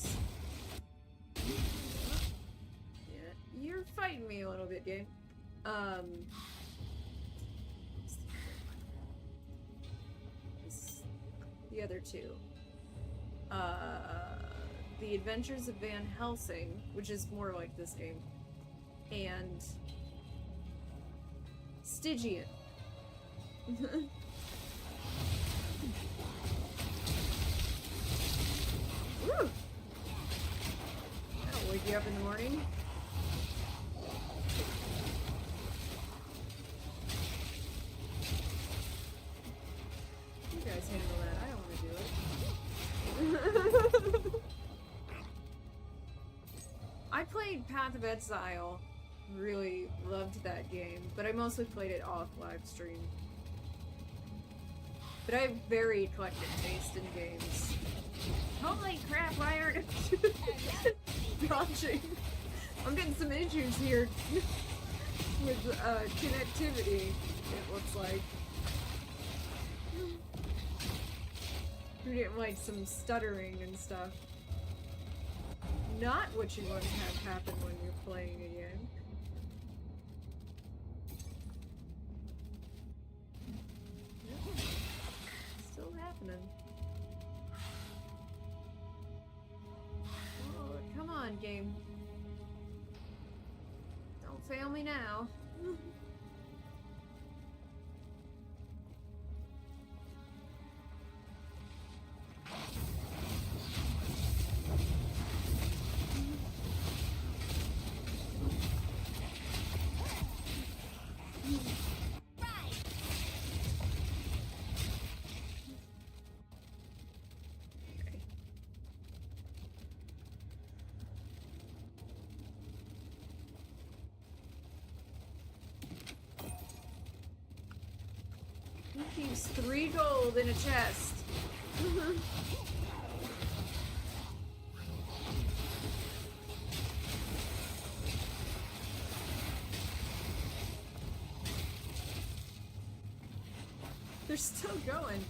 Yeah, you're fighting me a little bit, game. The other two. The Adventures of Van Helsing, which is more like this game, and Stygian. Woo! That'll wake you up in the morning. You guys handle that. I don't want to do it. I played Path of Exile. Really loved that game, but I mostly played it off live stream. But I have very eclectic taste in games. Holy crap, why aren't I dodging? I'm getting some issues here with connectivity, it looks like. You're getting like some stuttering and stuff. Not what you want to have happen when you're playing a game. Still happening. Oh, come on, game. Don't fail me now. He keeps 3 gold in a chest. They're still going.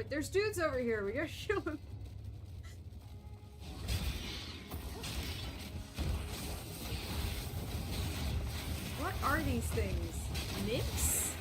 There's dudes over here. We gotta kill them. What are these things? Nymphs?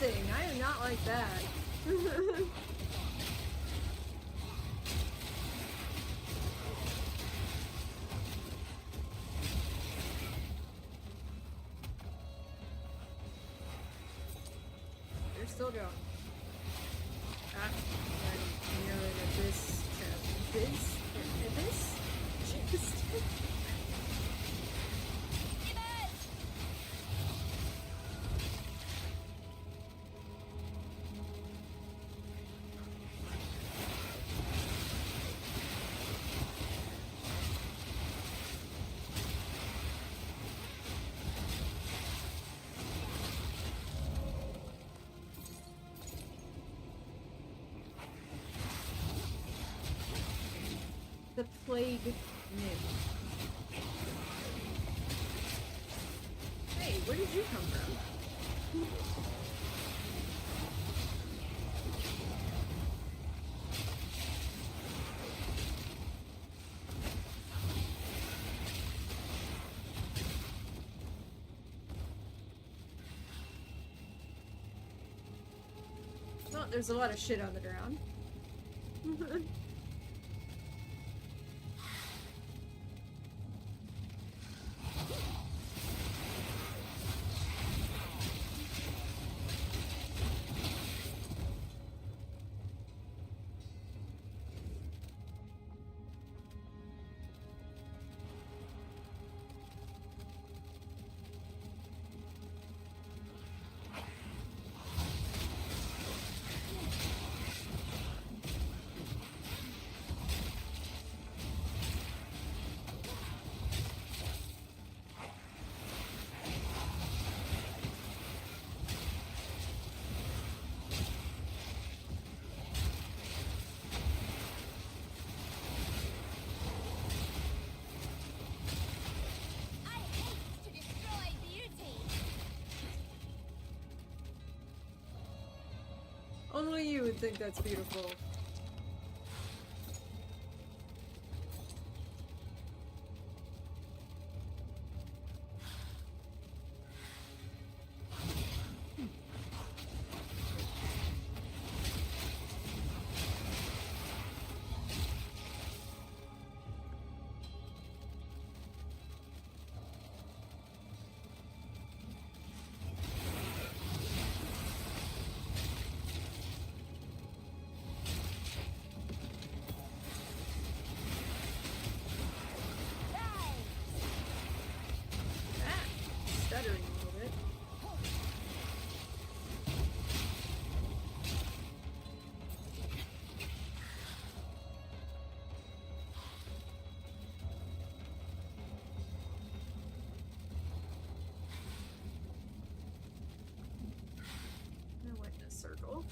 thing. I am not like that. They're still going. Ah, and near an abyss to abyss? Abyss? Just... The plague nymph. Hey, where did you come from? Well, there's a lot of shit on the ground. Only you would think that's beautiful. Stuttering a little bit. I went in a circle.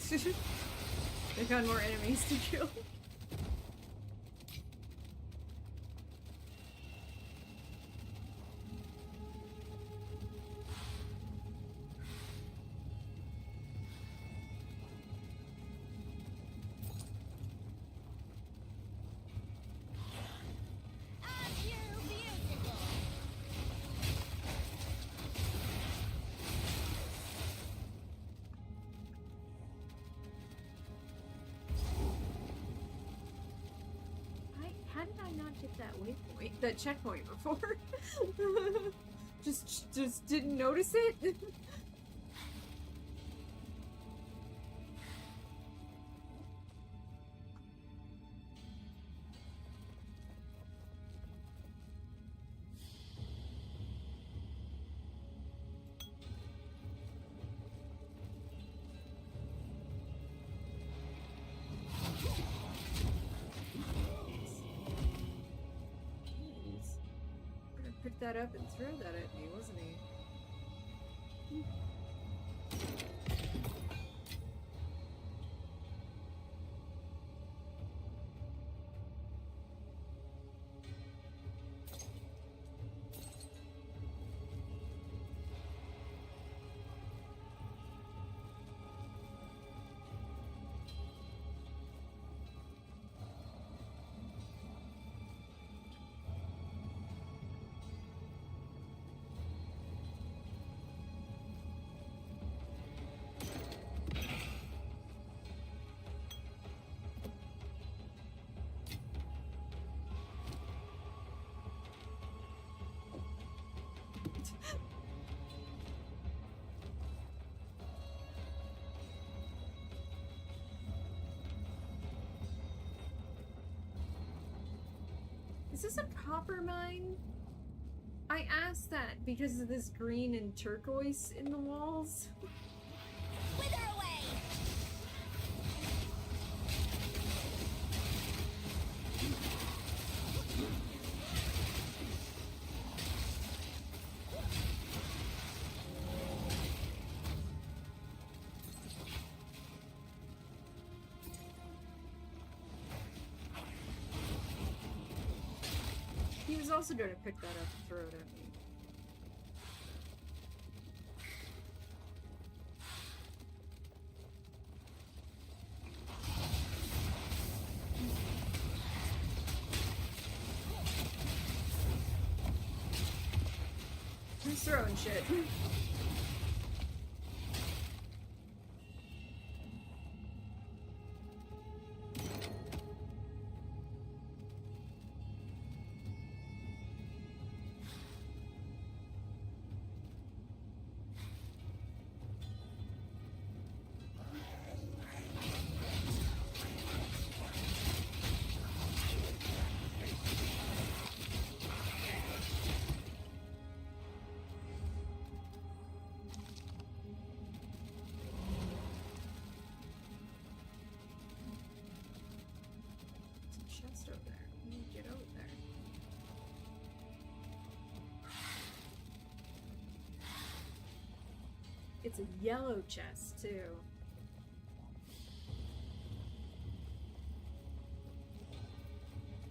They found more enemies to kill. How did I not get that waypoint, that checkpoint before? just didn't notice it? pick that up and throw that at me, wasn't he? Is this a copper mine? I asked that because of this green and turquoise in the walls.
Wither away!
He was also going to pick that up and throw it at me. He's throwing shit. Chest over there. Let me get over there. It's a yellow chest too.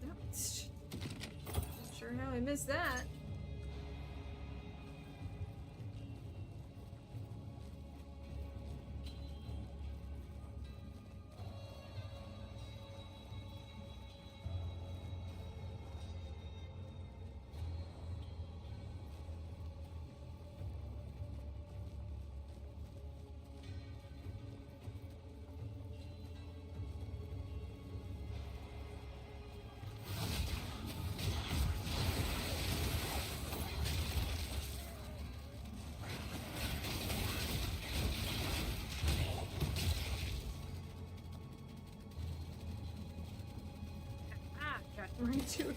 Oh, not sure how I missed that. Right to it.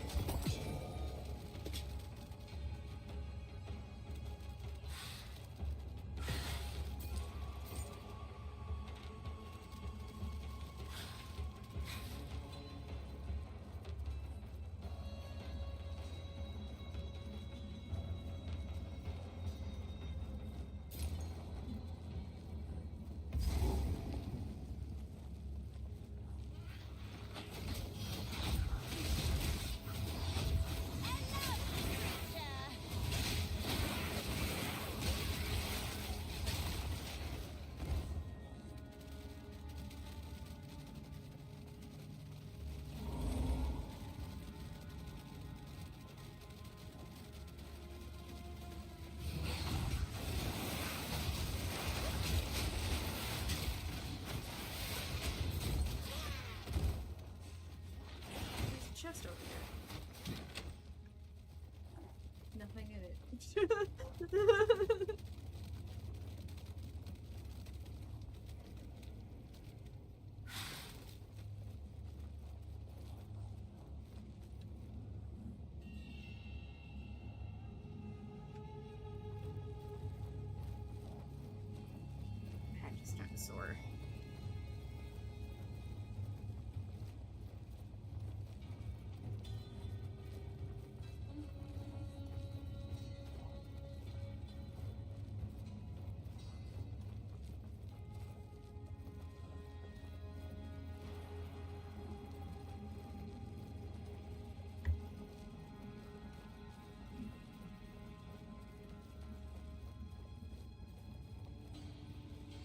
Chest over here. Nothing in it. I'm just trying to soar.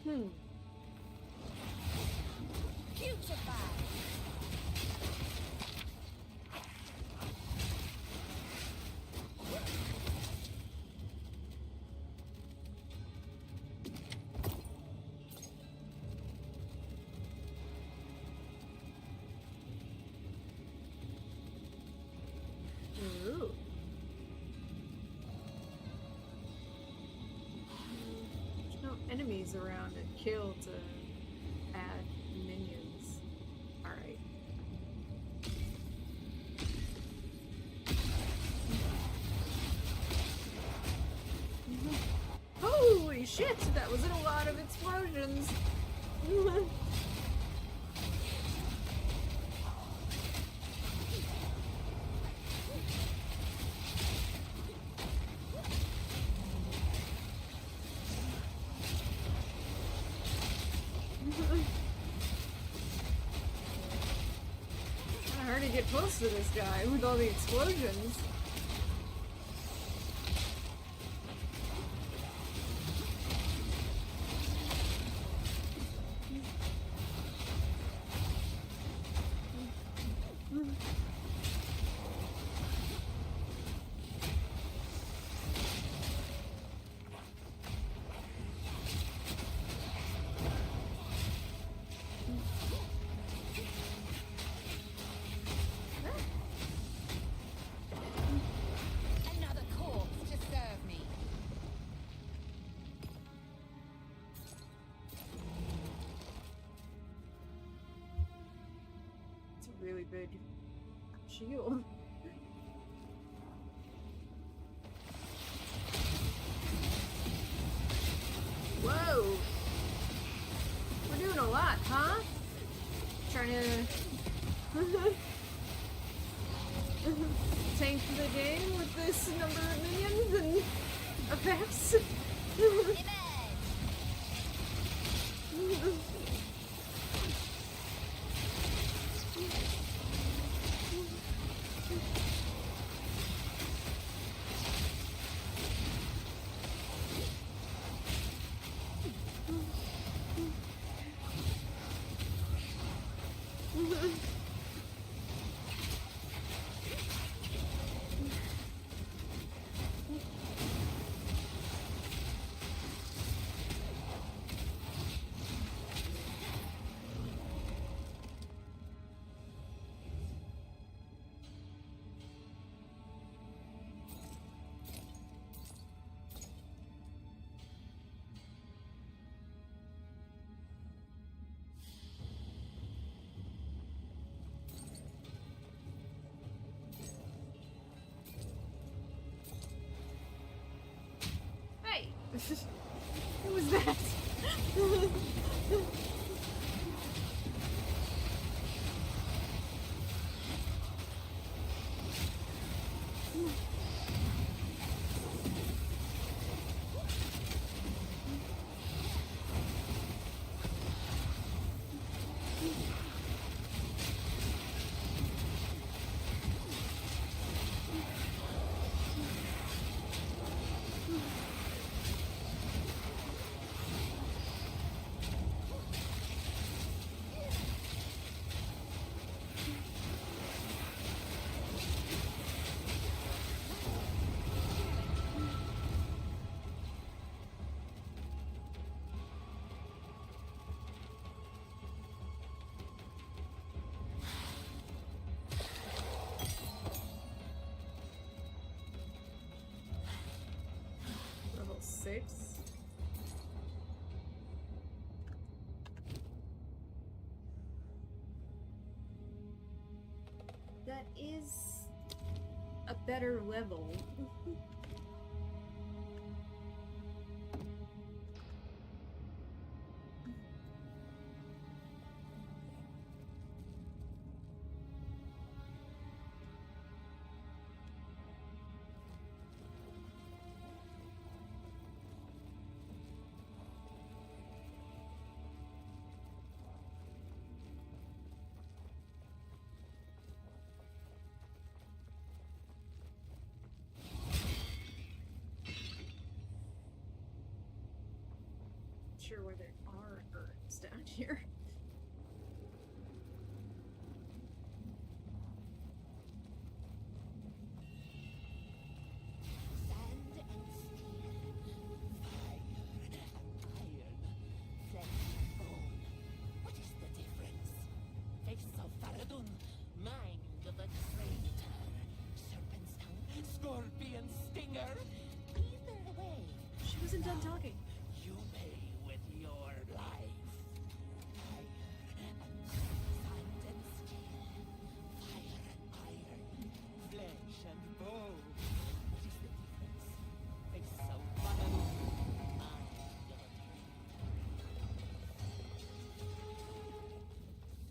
Putrefy!
Ooh. There's no enemies around to kill to add minions. Alright. Holy shit! That was a lot of explosions! Kinda hard to get close to this guy with all the explosions.
Another corpse to serve me.
It's a really big shield. Whoa! We're doing a lot, huh? Trying to tank the game with this number of minions and effects.
Image!
Hey! Who was that? Level 6. That is a better level. Sure where they are. here.
Sand and steel, fire and iron, flesh and bone. What is the difference? Face of Faradun, mind of a traitor, serpent's tongue, scorpion stinger. Either way,
She wasn't done talking.
you pay with your life. Fire and sand and steel, fire and iron, flesh and bone. What is the difference? Face of Faradun, mind of a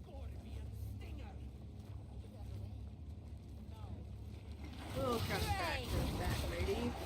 scorpion stinger.
We'll come back to that lady.
Sand and steel.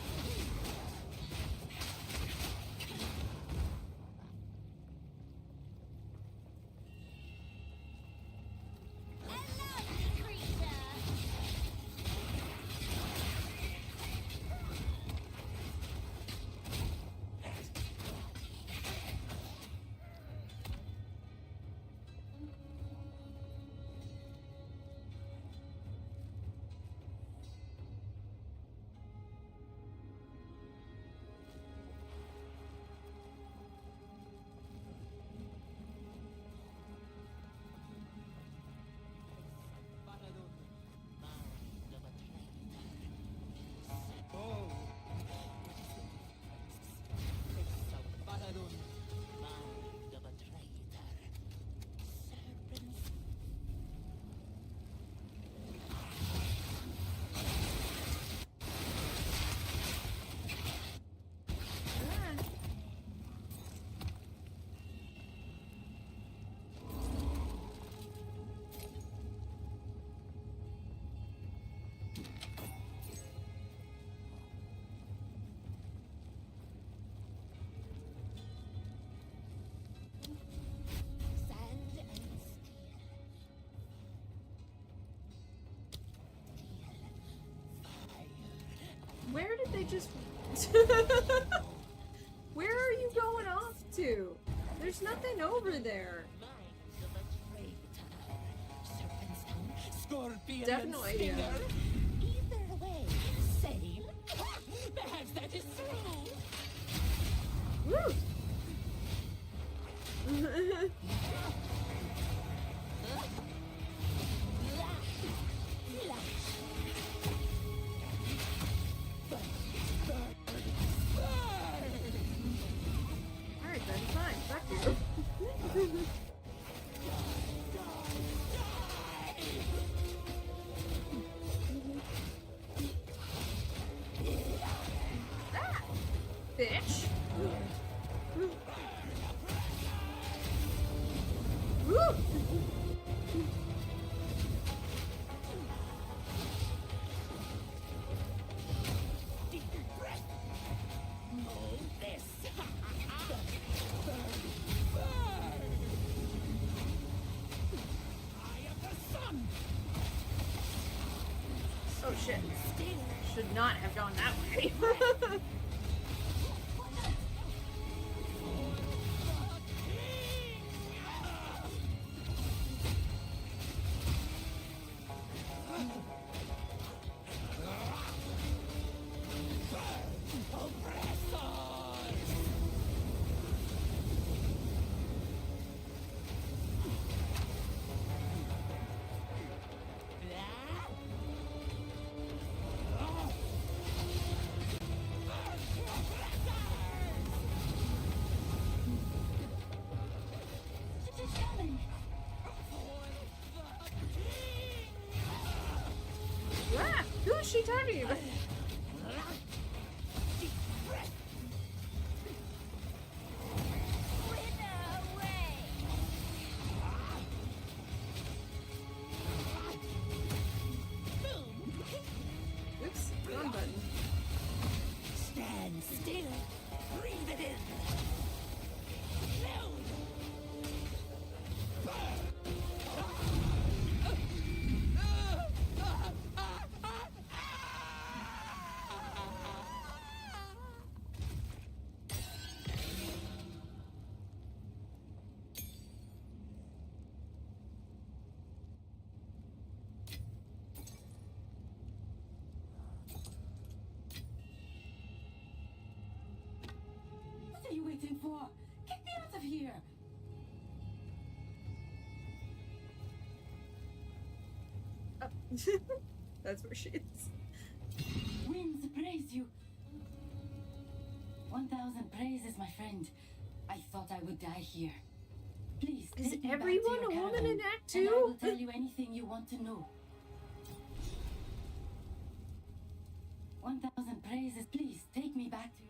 Where did they just... Where are you going off to? There's nothing over there.
Mind of a traitor, serpent's tongue, scorpion
Definitely,
and stinger.
yeah.
Either way, same. Perhaps that is true.
Woo! Alright then, fine. Fuck you. Ah! Bitch! Woo! Oh shit. Should not have gone that way. Ah, who is she talking about? Oops, wrong button.
Stand still. Breathe it in.
for? Get me out of here!
Oh. That's where she is.
Winds praise you. 1,000 praises, my friend. I thought I would die here. Please,
Is
take me back to
everyone
your
a woman
caravan,
in Act
and I
2?
will tell you anything you want to know. 1,000 praises, please, take me back to...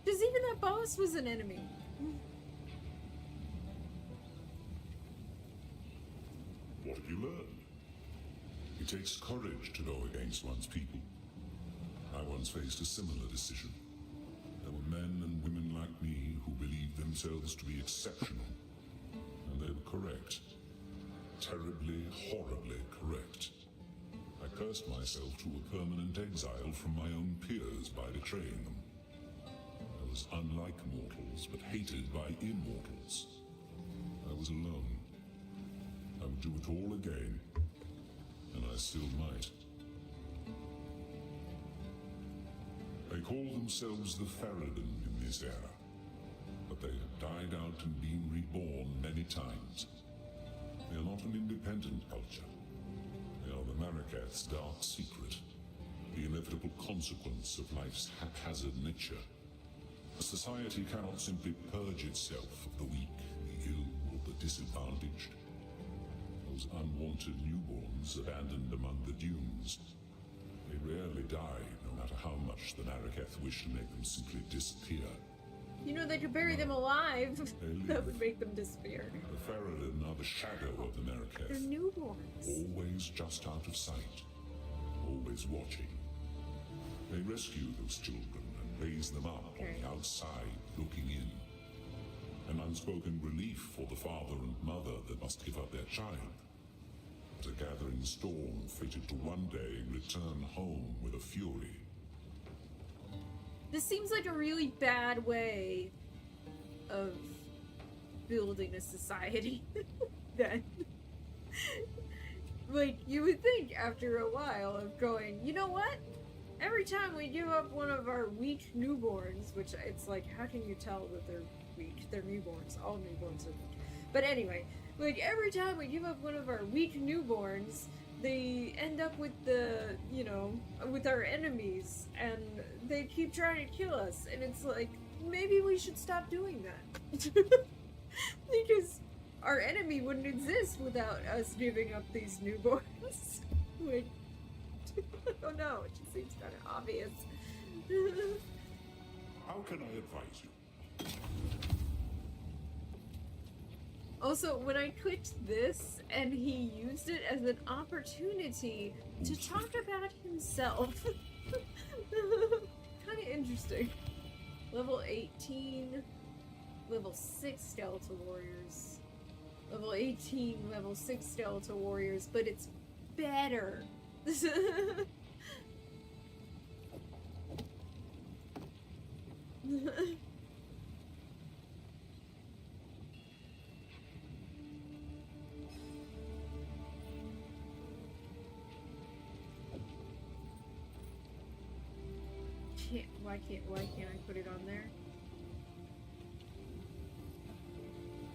Because even that boss was an enemy.
What have you learned? It takes courage to go against one's people. I once faced a similar decision. There were men and women like me who believed themselves to be exceptional. And they were correct. Terribly, horribly correct. I cursed myself to a permanent exile from my own peers by betraying them. I was unlike mortals, but hated by immortals. I was alone. I would do it all again, and I still might. They call themselves the RERUN in this era, but they have died out and been reborn many times. They are not an independent culture. They are the Mariketh's dark secret, the inevitable consequence of life's haphazard nature. A society cannot simply purge itself of the weak, the ill, or the disadvantaged. Those unwanted newborns abandoned among the dunes. They rarely die, no matter how much the Mariketh wish to make them simply disappear.
You know, they could bury them alive.
They live.
That would make them disappear.
The RERUN are the shadow of the
They're
Mariketh,
newborns.
always just out of sight, always watching. They rescue those children and raise them up on the outside, looking in. An unspoken relief for the father and mother that must give up their child. But a gathering storm fated to one day return home with a fury.
This seems like a really bad way of building a society. Then, like, you would think after a while of going, you know what? Every time we give up one of our weak newborns, which it's like, how can you tell that they're weak? They're newborns. All newborns are weak. But anyway, like, every time we give up one of our weak newborns, they end up with the, you know, with our enemies, and they keep trying to kill us, and it's like, maybe we should stop doing that. Because our enemy wouldn't exist without us giving up these newborns. Like, I don't know, it just seems kind of obvious.
How can I advise you?
Also, when I clicked this and he used it as an opportunity to talk about himself, kind of interesting. Level 18, level 6 Skeletal Warriors. Level 18, level 6 Skeletal Warriors, but it's better. Why can't I put it on there?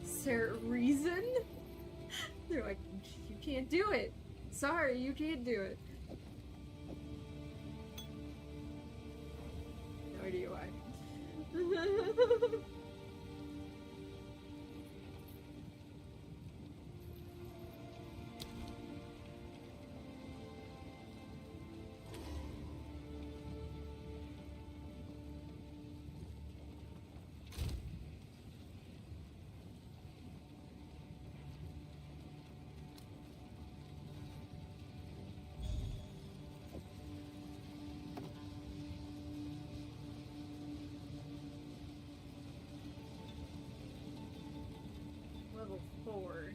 Is there a reason? They're like, you can't do it. Sorry, you can't do it. No idea why. Level 4.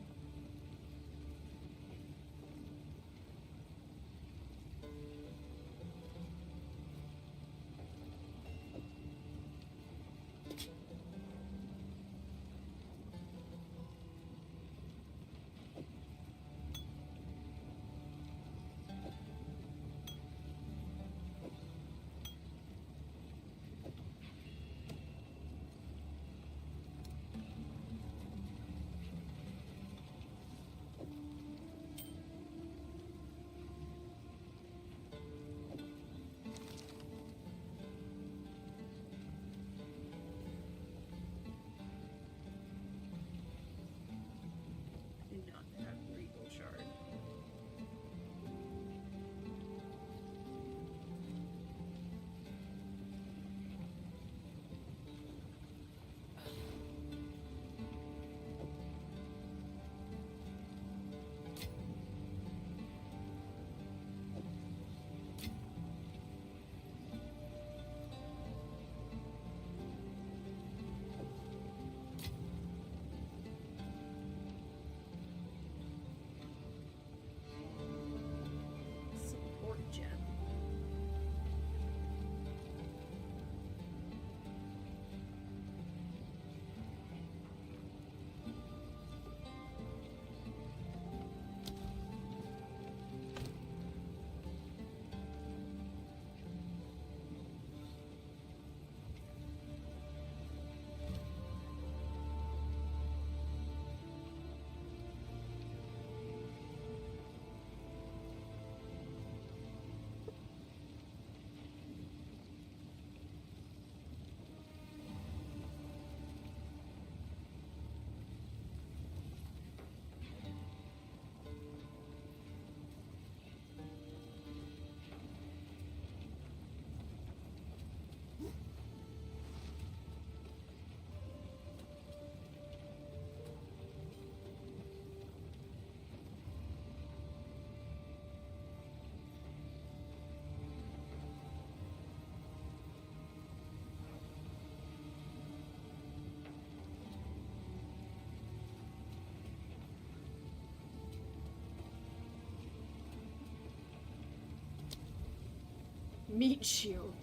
Meat shield.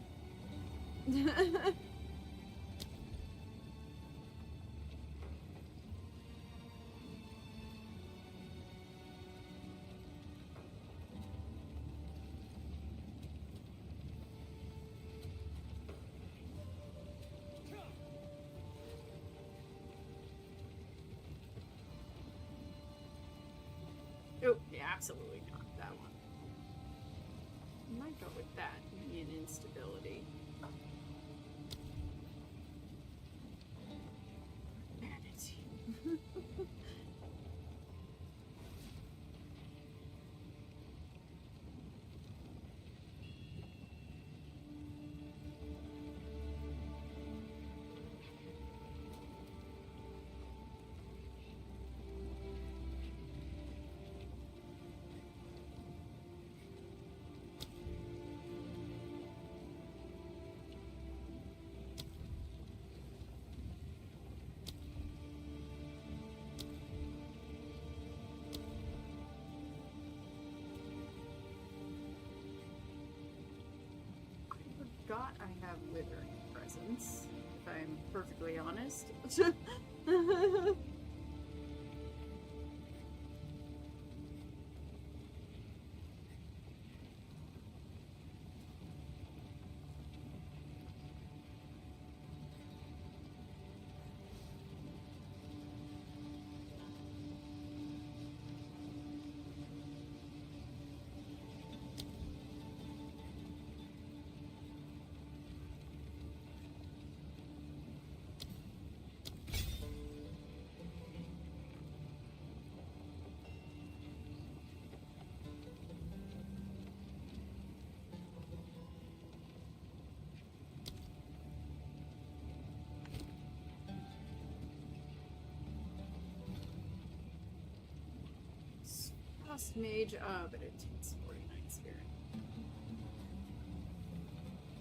Oh, yeah, absolutely not that one. I might go with that. Minion instability. Vanity. Forgot I have withering presence, if I'm perfectly honest. Frost mage, but it takes 49 spirit.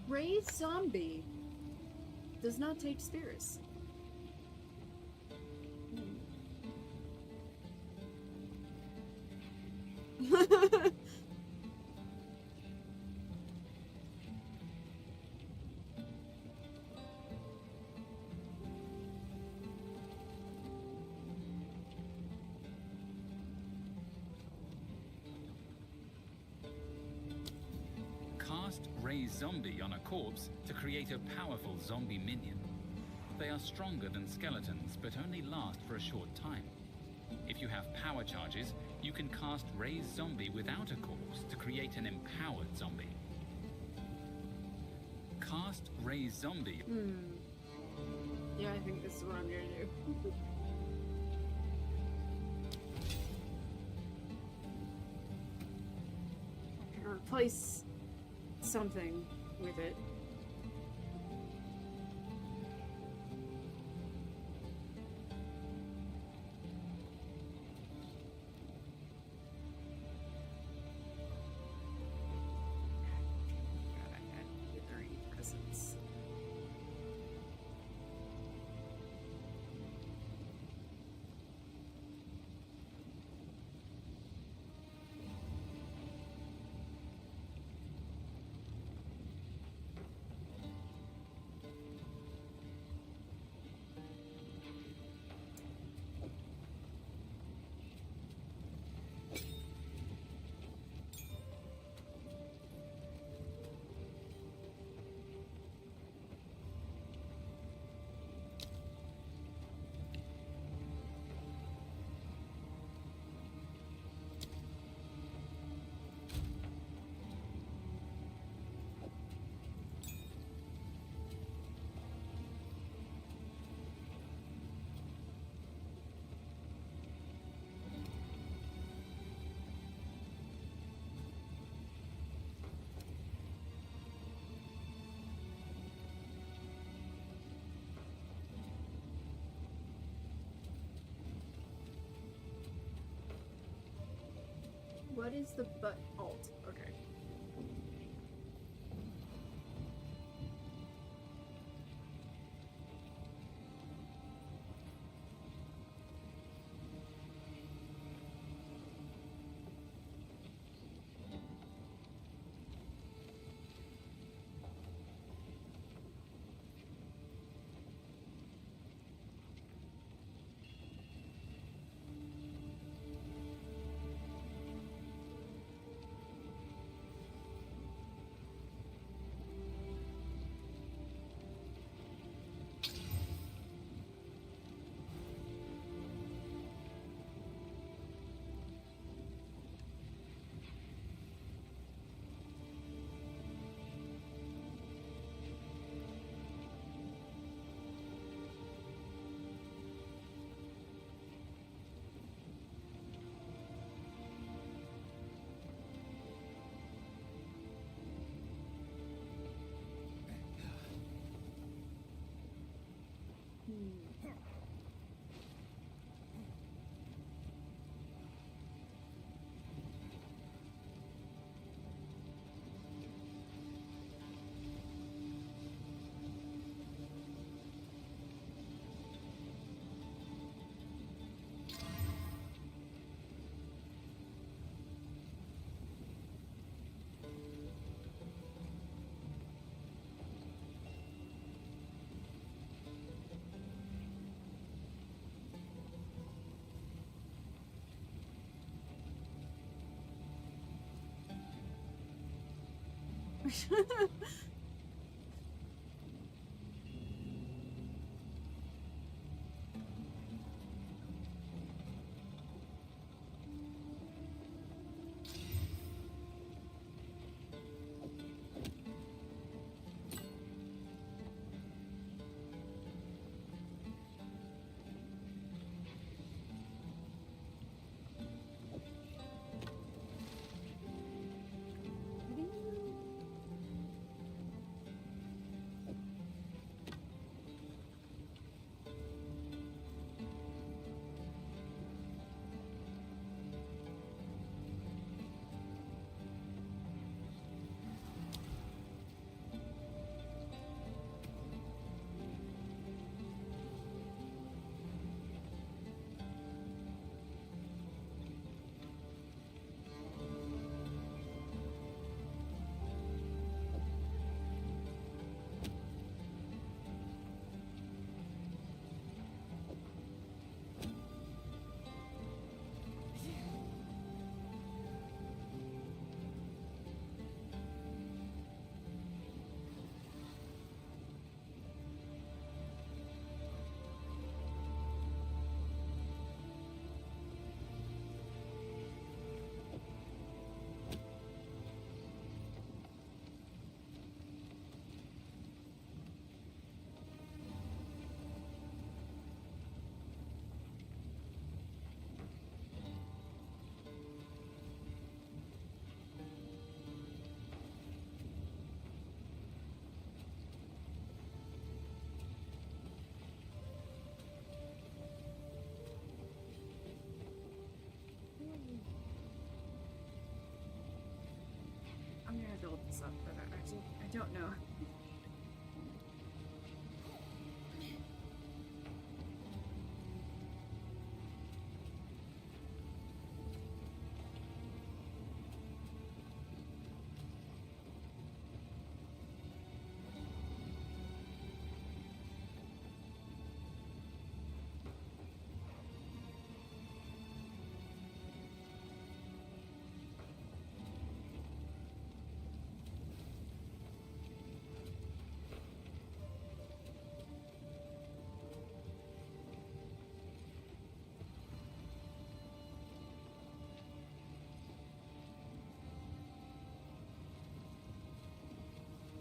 Raise zombie does not take spirits.
Cast Raise Zombie on a corpse to create a powerful zombie minion. They are stronger than skeletons, but only last for a short time. If you have power charges, you can cast Raise Zombie without a corpse to create an empowered zombie. Cast Raise Zombie.
Yeah, I think this is what I'm gonna do. Replace something with it. God, I had withering presence. What is the but alt? Okay. I'm gonna have to look this up, but I don't know.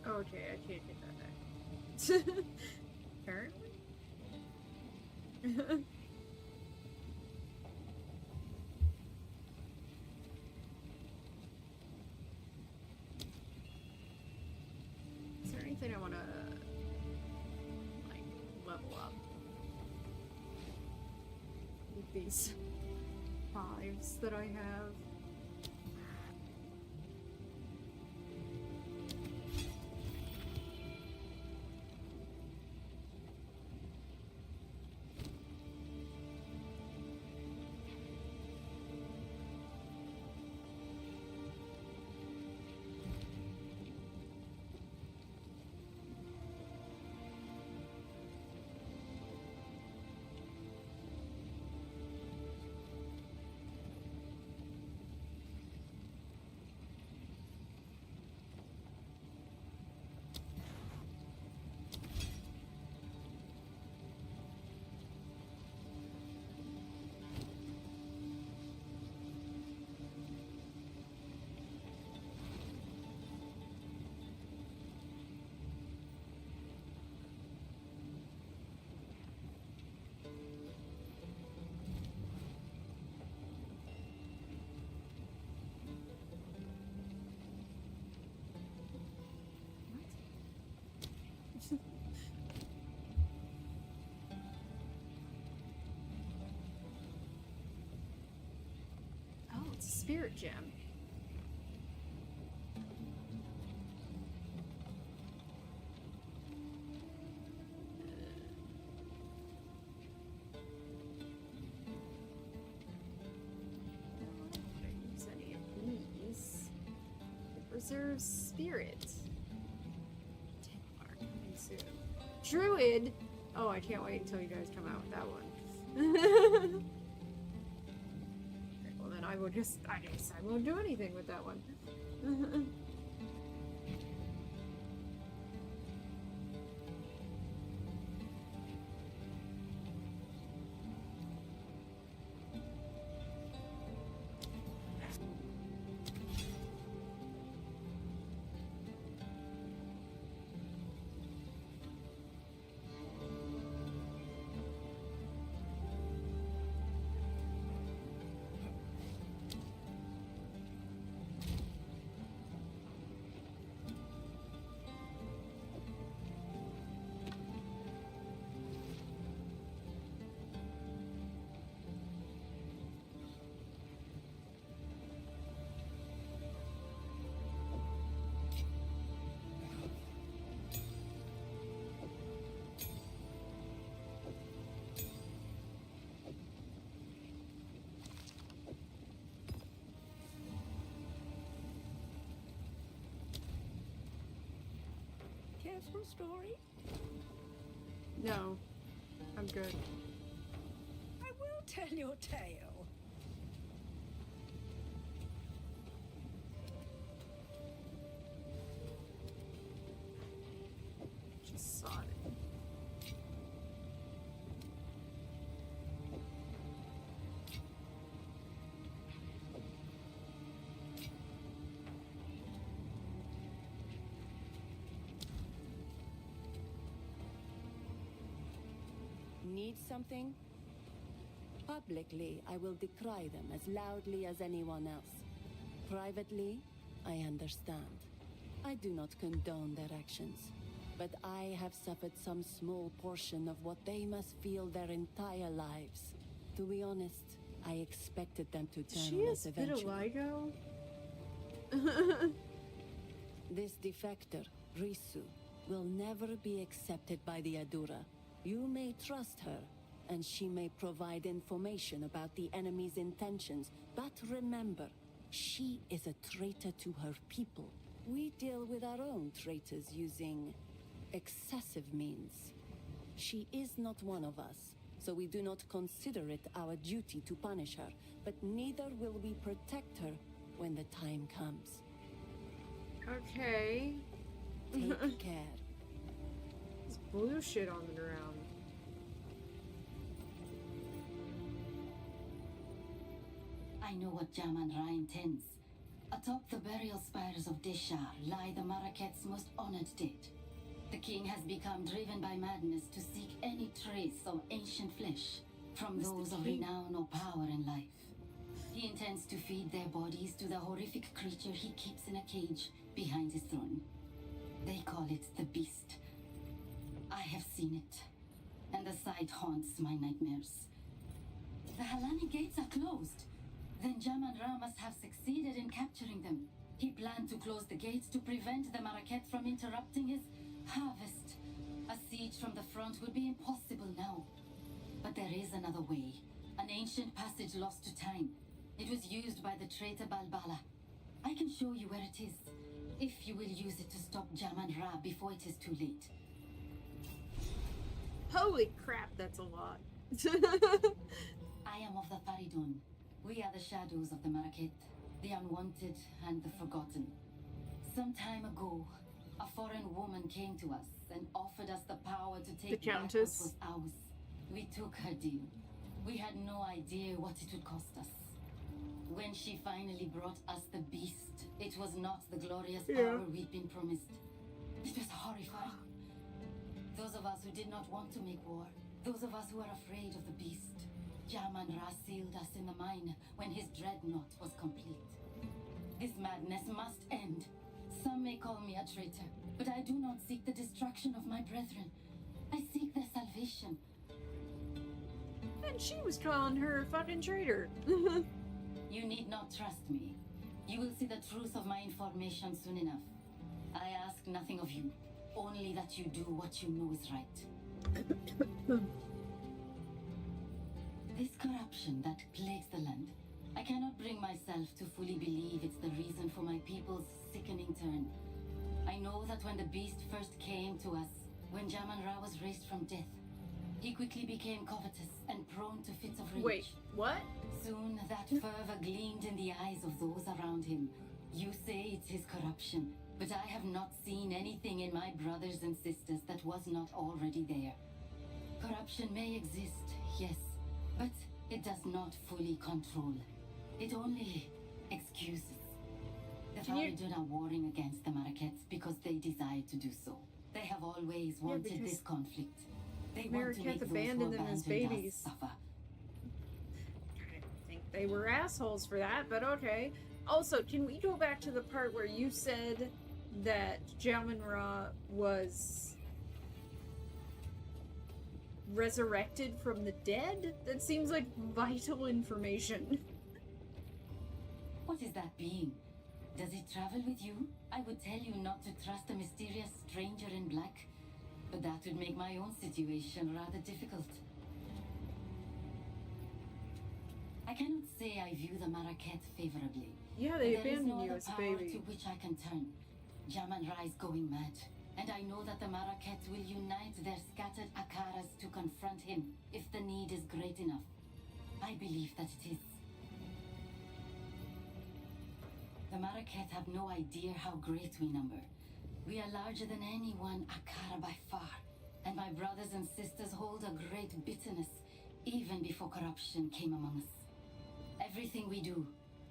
Okay, I can't get that back. Apparently? Is there anything I want to, like, level up with these 5s that I have? Oh, it's a spirit gem. Use any of these. It preserves spirit. Templar coming soon. Druid! Oh, I can't wait until you guys come out with that one. Okay, well then I guess I won't do anything with that one.
careful story?
No. I'm good.
I will tell your tale.
Just saw it.
Need something? Publicly, I will decry them as loudly as anyone else. Privately, I understand. I do not condone their actions, but I have suffered some small portion of what they must feel their entire lives. To be honest, I expected them to
Is
turn
she
on
a
us eventually.
vitiligo?
This defector, Risu, will never be accepted by the Adura. You may trust her, and she may provide information about the enemy's intentions, but remember, she is a traitor to her people. We deal with our own traitors using excessive means. She is not one of us, so we do not consider it our duty to punish her, but neither will we protect her when the time comes.
Okay.
Take care.
There's blue shit on the ground.
I know what Jaman-Ra intends. Atop the burial spires of Deshar lie the Maraket's most honored dead. The king has become driven by madness to seek any trace of ancient flesh from those of renown or power in life. He intends to feed their bodies to the horrific creature he keeps in a cage behind his throne. They call it the Beast. I have seen it, and the sight haunts my nightmares. The Halani gates are closed. Then Jaman-Ra must have succeeded in capturing them. He planned to close the gates to prevent the Maraket from interrupting his harvest. A siege from the front would be impossible now. But there is another way. An ancient passage lost to time. It was used by the traitor Balbala. I can show you where it is, if you will use it to stop Jaman-Ra before it is too late.
Holy crap, that's a lot.
I am of the Faridun. We are the shadows of the Maraket, the unwanted and the forgotten. Some time ago, a foreign woman came to us and offered us the power to take
The
back what
Countess?
was ours. We took her deal. We had no idea what it would cost us. When she finally brought us the Beast, it was not the glorious power we'd been promised. It was horrifying. Those of us who did not want to make war, those of us who were afraid of the Beast, Jaman-Ra sealed us in the mine when his dreadnought was complete. This madness must end. Some may call me a traitor, but I do not seek the destruction of my brethren. I seek their salvation.
And she was calling her a fucking traitor.
You need not trust me. You will see the truth of my information soon enough. I ask nothing of you, only that you do what you know is right. This corruption that plagues the land, I cannot bring myself to fully believe it's the reason for my people's sickening turn. I know that when the Beast first came to us, when Jaman-Ra was raised from death, he quickly became covetous and prone to fits of rage.
Wait, what?
Soon that fervor gleamed in the eyes of those around him. You say it's his corruption, but I have not seen anything in my brothers and sisters that was not already there. Corruption may exist, yes, but it does not fully control. It only excuses. The Faridun are warring against the Marakets because they desire to do so. They have always wanted this conflict. They want to make those who
abandoned them as
abandoned
babies.
us suffer.
I think they were assholes for that, but okay. Also, can we go back to the part where you said that Jaman-Ra was resurrected from the dead? That seems like vital information.
What is that being? Does it travel with you? I would tell you not to trust a mysterious stranger in black, but that would make my own situation rather difficult. I cannot say I view the Maraket favorably.
Yeah, they
But there is
abandoned
no
you
other
as a
power
baby.
to which I can turn. Jaman-Ra is going mad. and I know that the Maraket will unite their scattered Akaras to confront him if the need is great enough. I believe that it is. The Maraket have no idea how great we number. We are larger than any one Akara by far, and my brothers and sisters hold a great bitterness even before corruption came among us. Everything we do,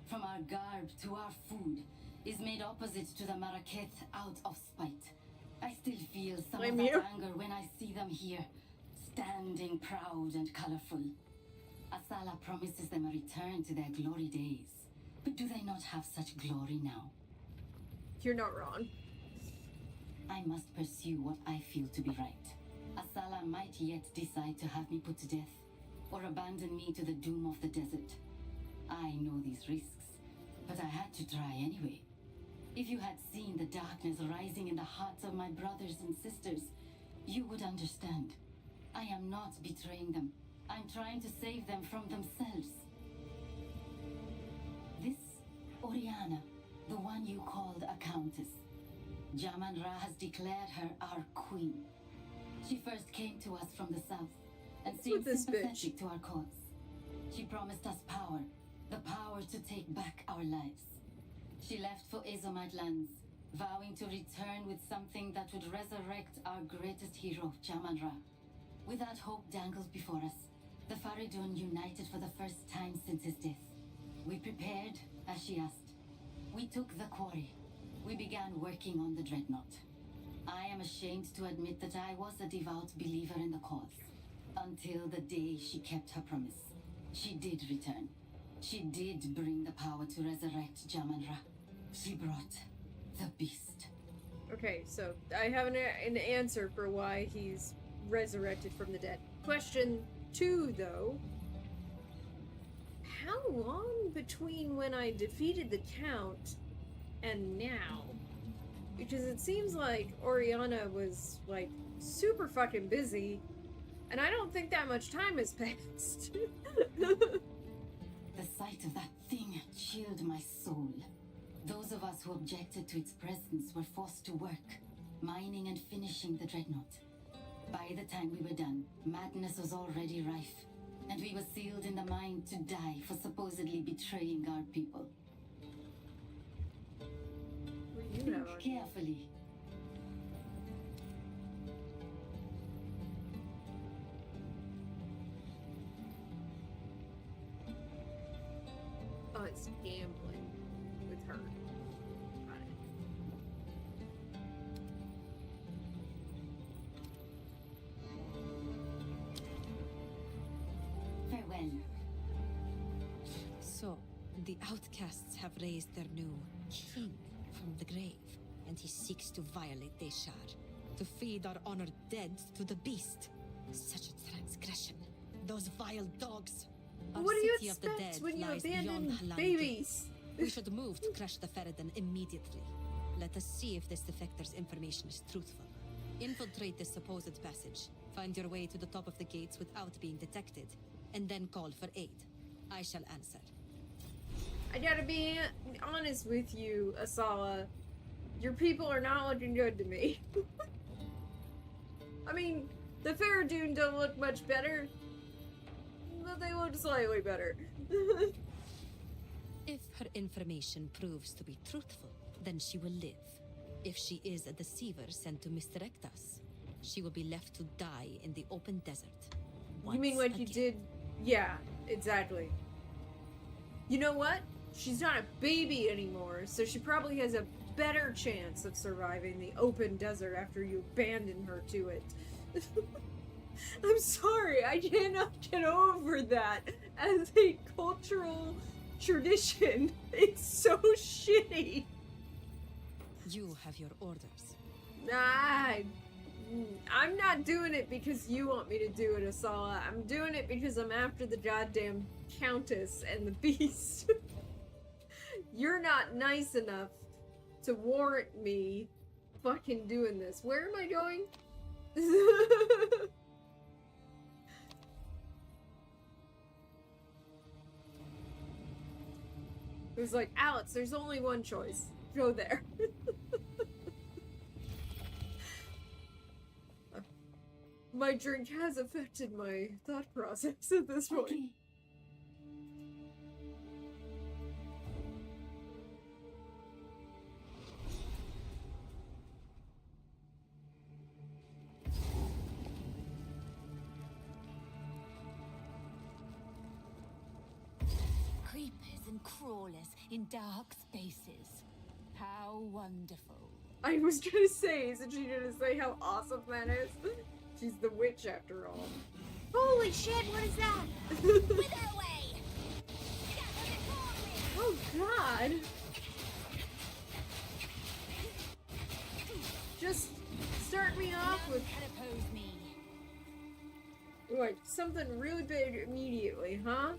from our garb to our food, is made opposite to the Maraket out of spite. I still feel some of that anger when I see them here, standing proud and colorful. Asala promises them a return to their glory days. But do they not have such glory now?
You're not wrong.
I must pursue what I feel to be right. Asala might yet decide to have me put to death, or abandon me to the doom of the desert. I know these risks, but I had to try anyway. If you had seen the darkness rising in the hearts of my brothers and sisters, you would understand. I am not betraying them. I'm trying to save them from themselves. This Oriana, the one you called a countess. Jaman Ra has declared her our queen. She first came to us from the south and seemed sympathetic to our cause. She promised us power, the power to take back our lives. She left for Azomite lands, vowing to return with something that would resurrect our greatest hero, Jaman Ra. With that hope dangled before us, the Faridun united for the first time since his death. We prepared, as she asked. We took the quarry. We began working on the dreadnought. I am ashamed to admit that I was a devout believer in the cause. Until the day she kept her promise. She did return. She did bring the power to resurrect Jaman Ra. She brought the beast.
Okay, so I have an answer for why he's resurrected from the dead. Question 2, though. How long between when I defeated the Count and now? Because it seems like Oriana was, like, super fucking busy, and I don't think that much time has passed.
The sight of that thing chilled my soul. Those of us who objected to its presence were forced to work, mining and finishing the dreadnought. By the time we were done, madness was already rife, and we were sealed in the mine to die for supposedly betraying our people. Think carefully.
Oh, it's gambling with her. Got it.
Farewell.
So, the outcasts have raised their new king from the grave, and he seeks to violate Deshar, to feed our honored dead to the beast. Such a transgression. Those vile dogs. Our
What do you
city of the
expect
dead
when you
lies
abandon
beyond Halan
babies?
Gate. We should move to crush the Faridun immediately. Let us see if this defector's information is truthful. Infiltrate this supposed passage. Find your way to the top of the gates without being detected, and then call for aid. I shall answer.
I gotta be honest with you, Asala. Your people are not looking good to me. I mean, the Faridun don't look much better, but they look slightly better.
If her information proves to be truthful, then she will live. If she is a deceiver sent to misdirect us, she will be left to die in the open desert.
You mean like you did? Yeah, exactly. You know what? She's not a baby anymore, so she probably has a better chance of surviving the open desert after you abandon her to it. I'm sorry, I cannot get over that as a cultural tradition. It's so shitty.
You have your orders.
I'm not doing it because you want me to do it, Asala. I'm doing it because I'm after the goddamn Countess and the Beast. You're not nice enough to warrant me fucking doing this. Where am I going? It was like, Alex, there's only one choice. Go there. My drink has affected my thought process at this point.
Okay.
Creepers and crawlers in dark spaces. How wonderful.
I was gonna say, isn't she gonna say how awesome that is? She's the witch after all.
Holy shit, what is that? Wither away!
Oh god! Just start me off with
Can oppose me.
what, something really big immediately, huh?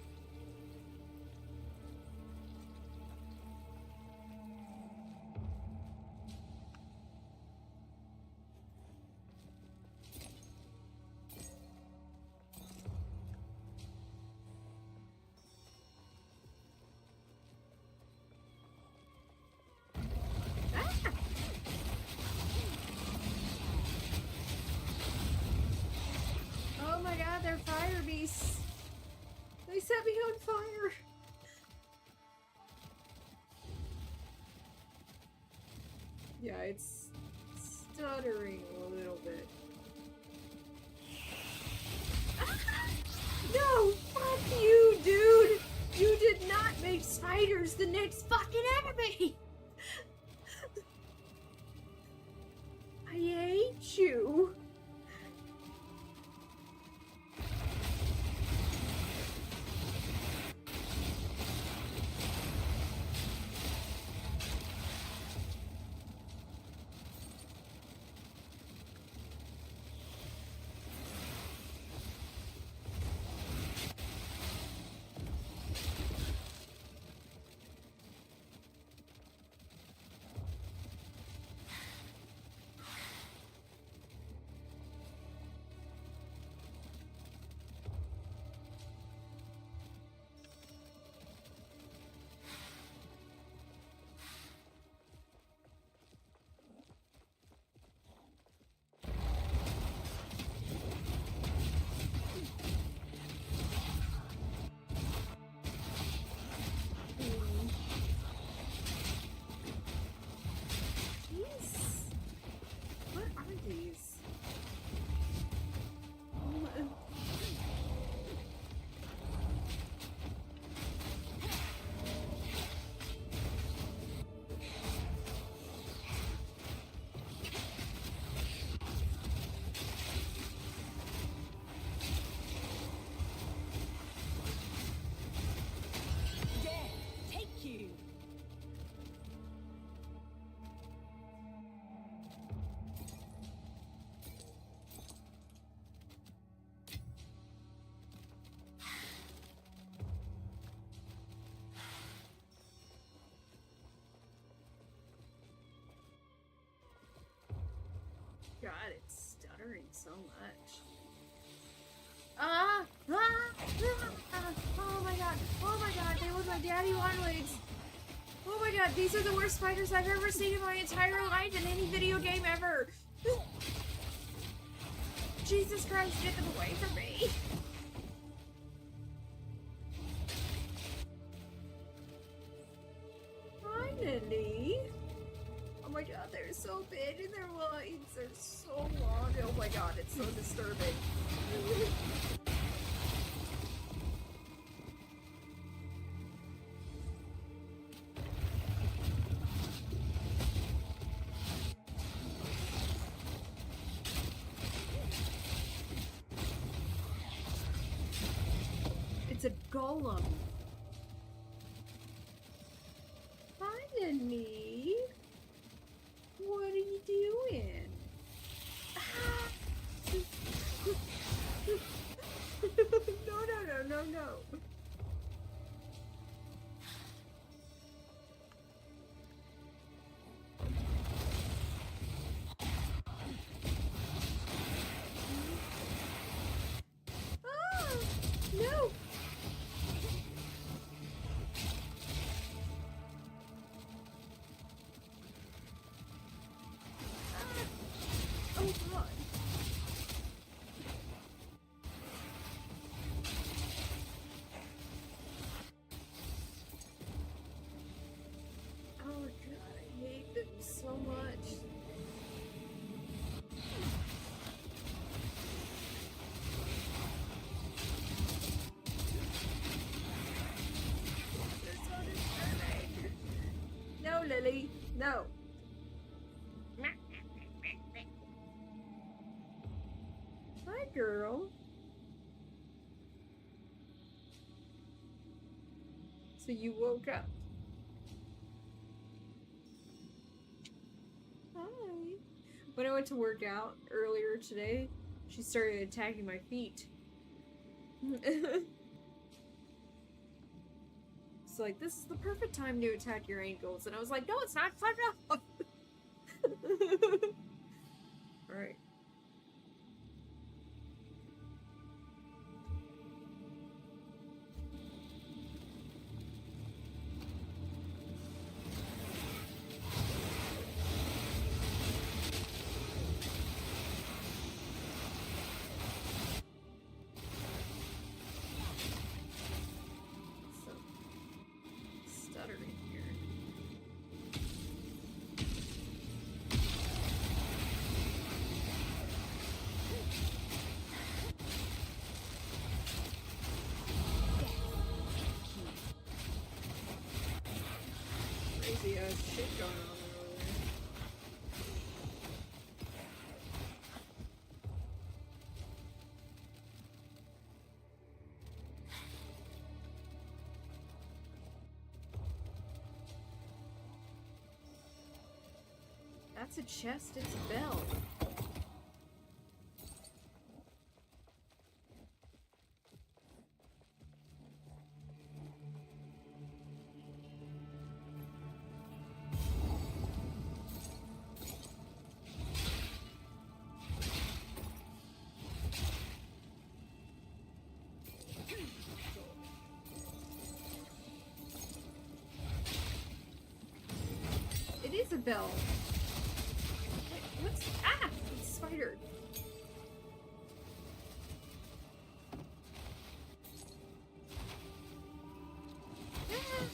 Oh my god, they're fire beasts. They set me on fire. Yeah, it's stuttering a little bit. No! Fuck you, dude! You did not make spiders the next fucking enemy! I hate you. God, it's stuttering so much. Oh my god. Oh my god, they look like daddy long legs. Oh my god, these are the worst spiders I've ever seen in my entire life in any video game ever. Jesus Christ, get them away from me. Finally. Oh my god, they're so big and their lines are so long. Oh my god, it's so disturbing. It's a golem. Finally. What are you doing? No. No! No. Hi, girl. So you woke up. Hi. When I went to work out earlier today, she started attacking my feet. It's like, this is the perfect time to attack your ankles. And I was like, no, it's not. Fuck off. Alright. Stuttering here. Crazy ass shit going on over there. That's a chest, it's a bell. It is a bell. Wait, what's... Ah! It's a spider. Ah!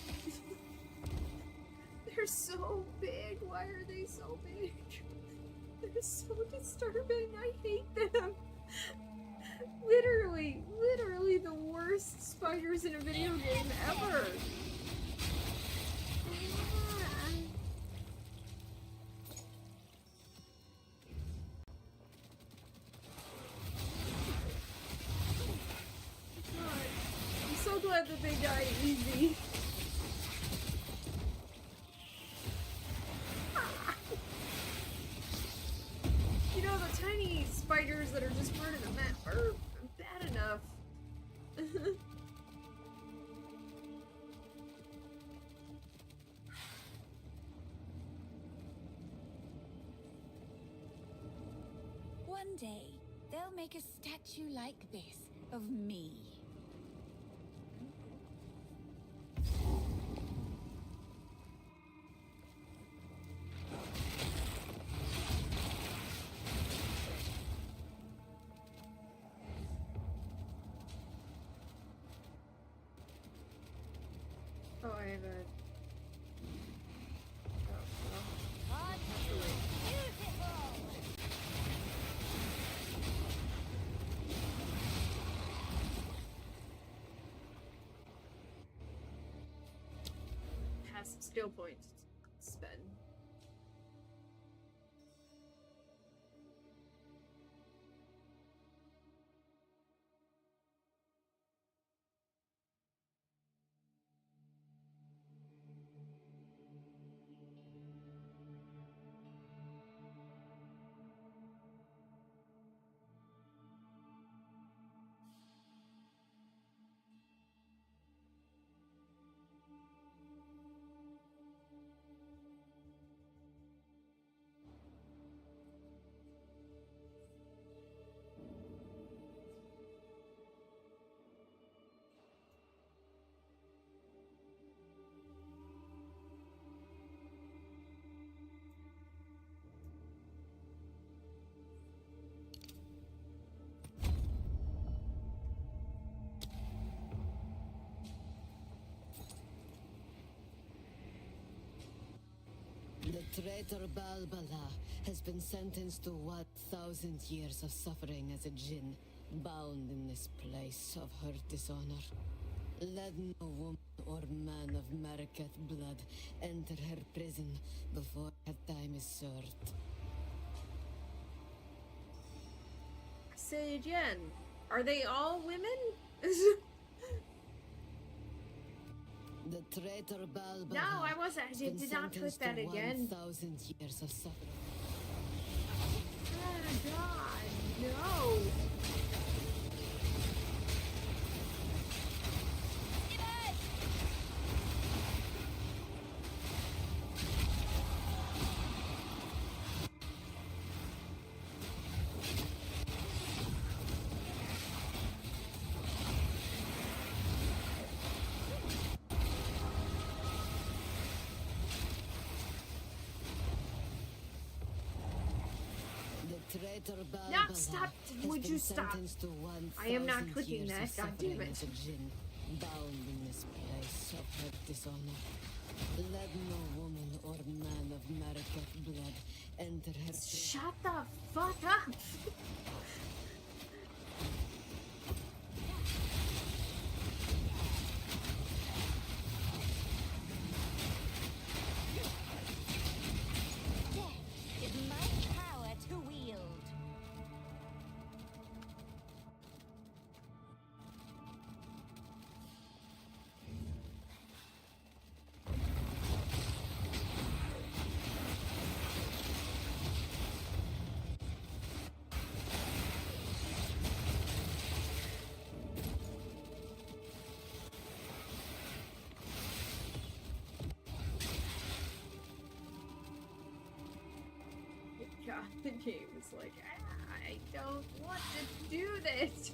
They're so big. Why are they so big? They're so disturbing. I hate them. Literally the worst spiders in a video game ever. I'm so glad that they die easy. You know, the tiny spiders that are just part of the map are bad enough.
One day, they'll make a statue like this of me.
Oh, I have a... Oh, well. Naturally. Passive skill points to spend.
The traitor Balbala has been sentenced to what 1,000 years of suffering as a djinn, bound in this place of her dishonor. Let no woman or man of Mariketh blood enter her prison before her time is served.
Say again. Are they all women?
The traitor Balbal.
No, I wasn't. I did not put that again.
1,000 years of suffering.
Oh God, no.
Traitor Balbal
No, stop.
has
Would
been
you stop?
sentenced to 1,000
I am not clicking
years
that.
of
God damn
suffering
it.
as a djinn, bound in this place of her dishonor. Let no woman or man of Mariketh blood enter her.
Shut the fuck up.
Death is my power to wield.
God, the game is like, I don't want to do this.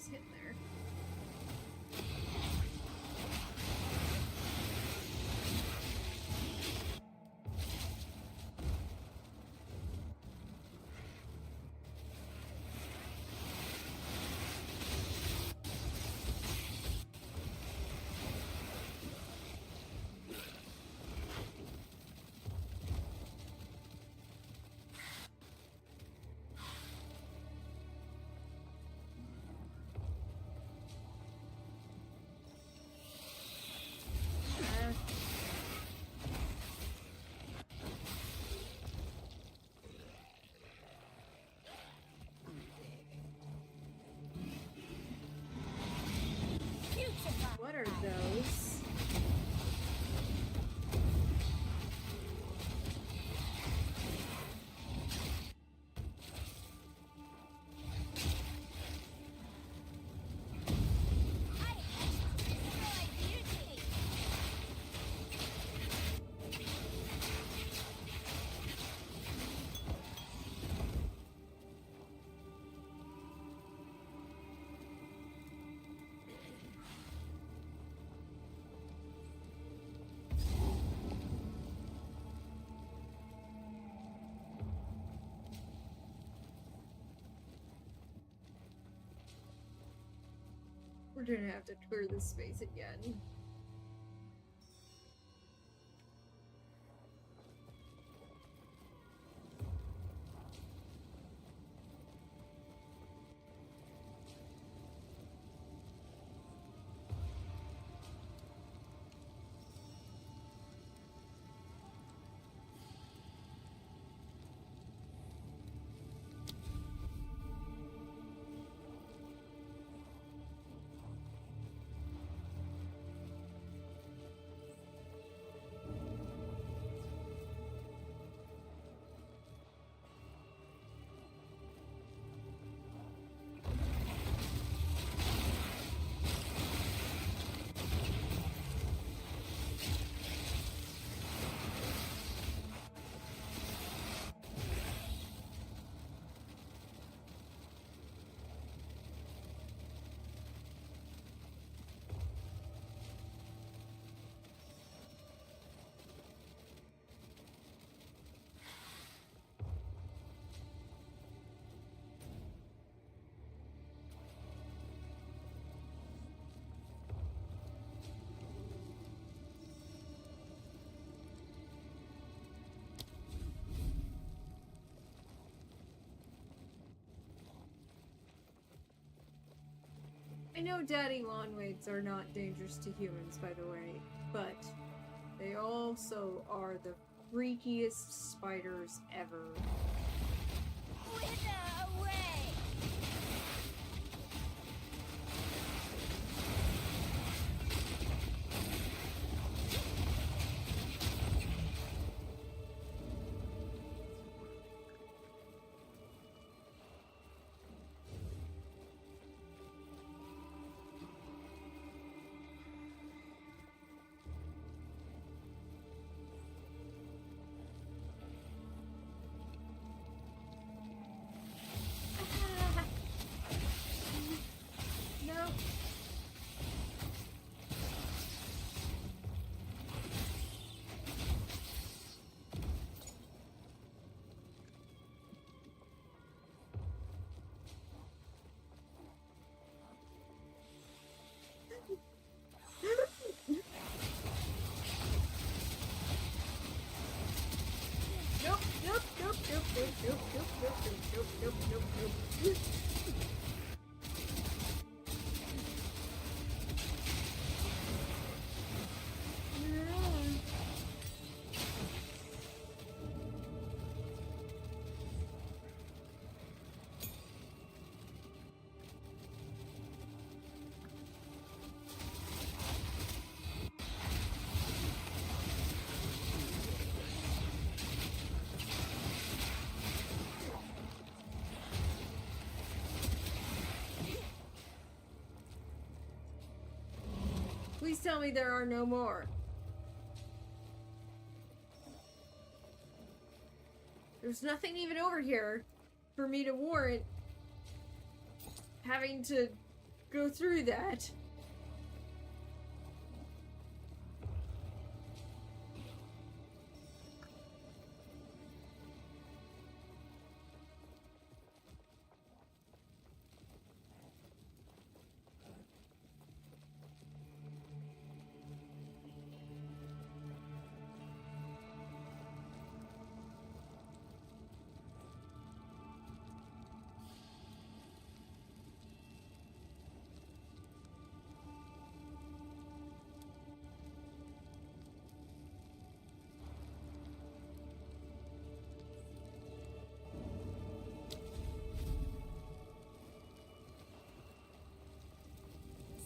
was hitting there. What are those? We're gonna have to clear this space again. I know daddy longwaids are not dangerous to humans, by the way, but they also are the freakiest spiders ever.
Wither away!
No. Nope, nope, nope, nope, nope, nope, nope, nope, nope, nope, nope, nope, nope. Please tell me there are no more. There's nothing even over here for me to warrant having to go through that.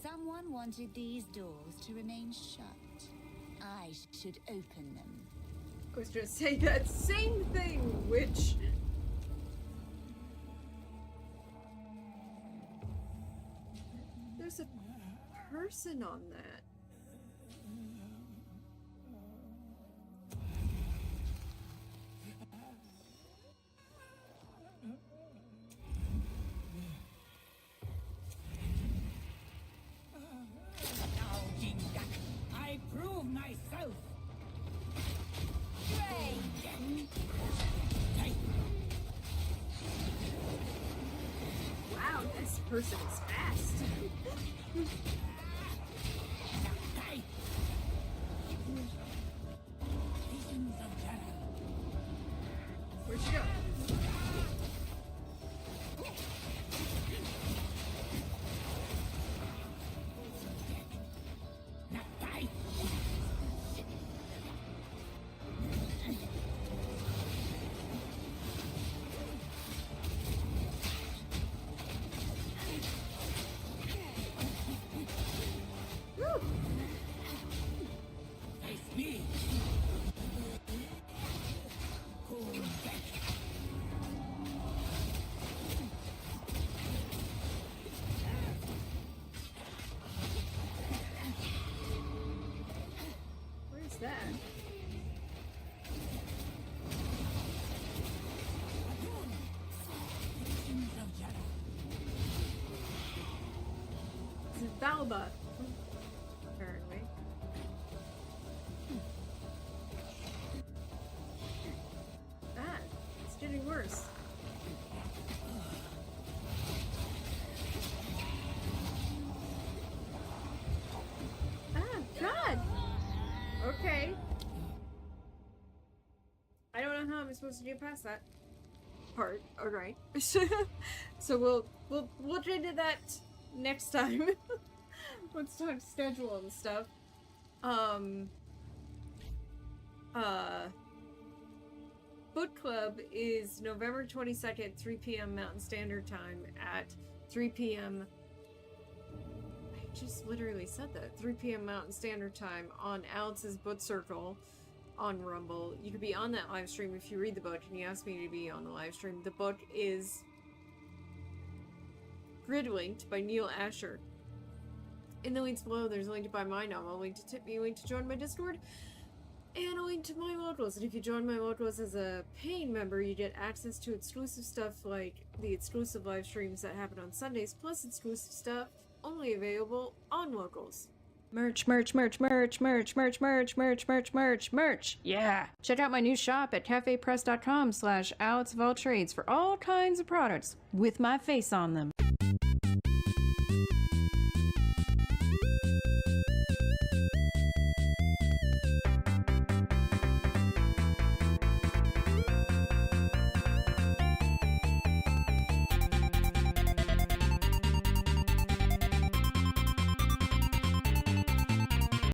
Someone wanted these doors to remain shut. I should open them.
I was gonna say that same thing, which... There's a person on that.
I prove myself.
Wow, this person is fast. Where'd you go? That? This is Balba, apparently. Ah, it's getting worse. Ah, God! Okay. I don't know how I'm supposed to get past that part. Alright. So we'll look into that next time. Once time to schedule and stuff. Book club is November 22nd, 3 p.m. Mountain Standard Time at 3 p.m. I just literally said that. 3 p.m. Mountain Standard Time on Alex's Book Circle on Rumble. You could be on that live stream if you read the book and you ask me to be on the live stream. The book is grid linked by Neil Asher. In the links below, there's a link to buy my novel, a link to tip me, a link to join my Discord, and a link to my locals. And if you join my locals as a paying member, you get access to exclusive stuff like the exclusive live streams that happen on Sundays, plus exclusive stuff only available on locals. Merch. Yeah. Check out my new shop at cafepress.com/AlexofAllTrades for all kinds of products with my face on them.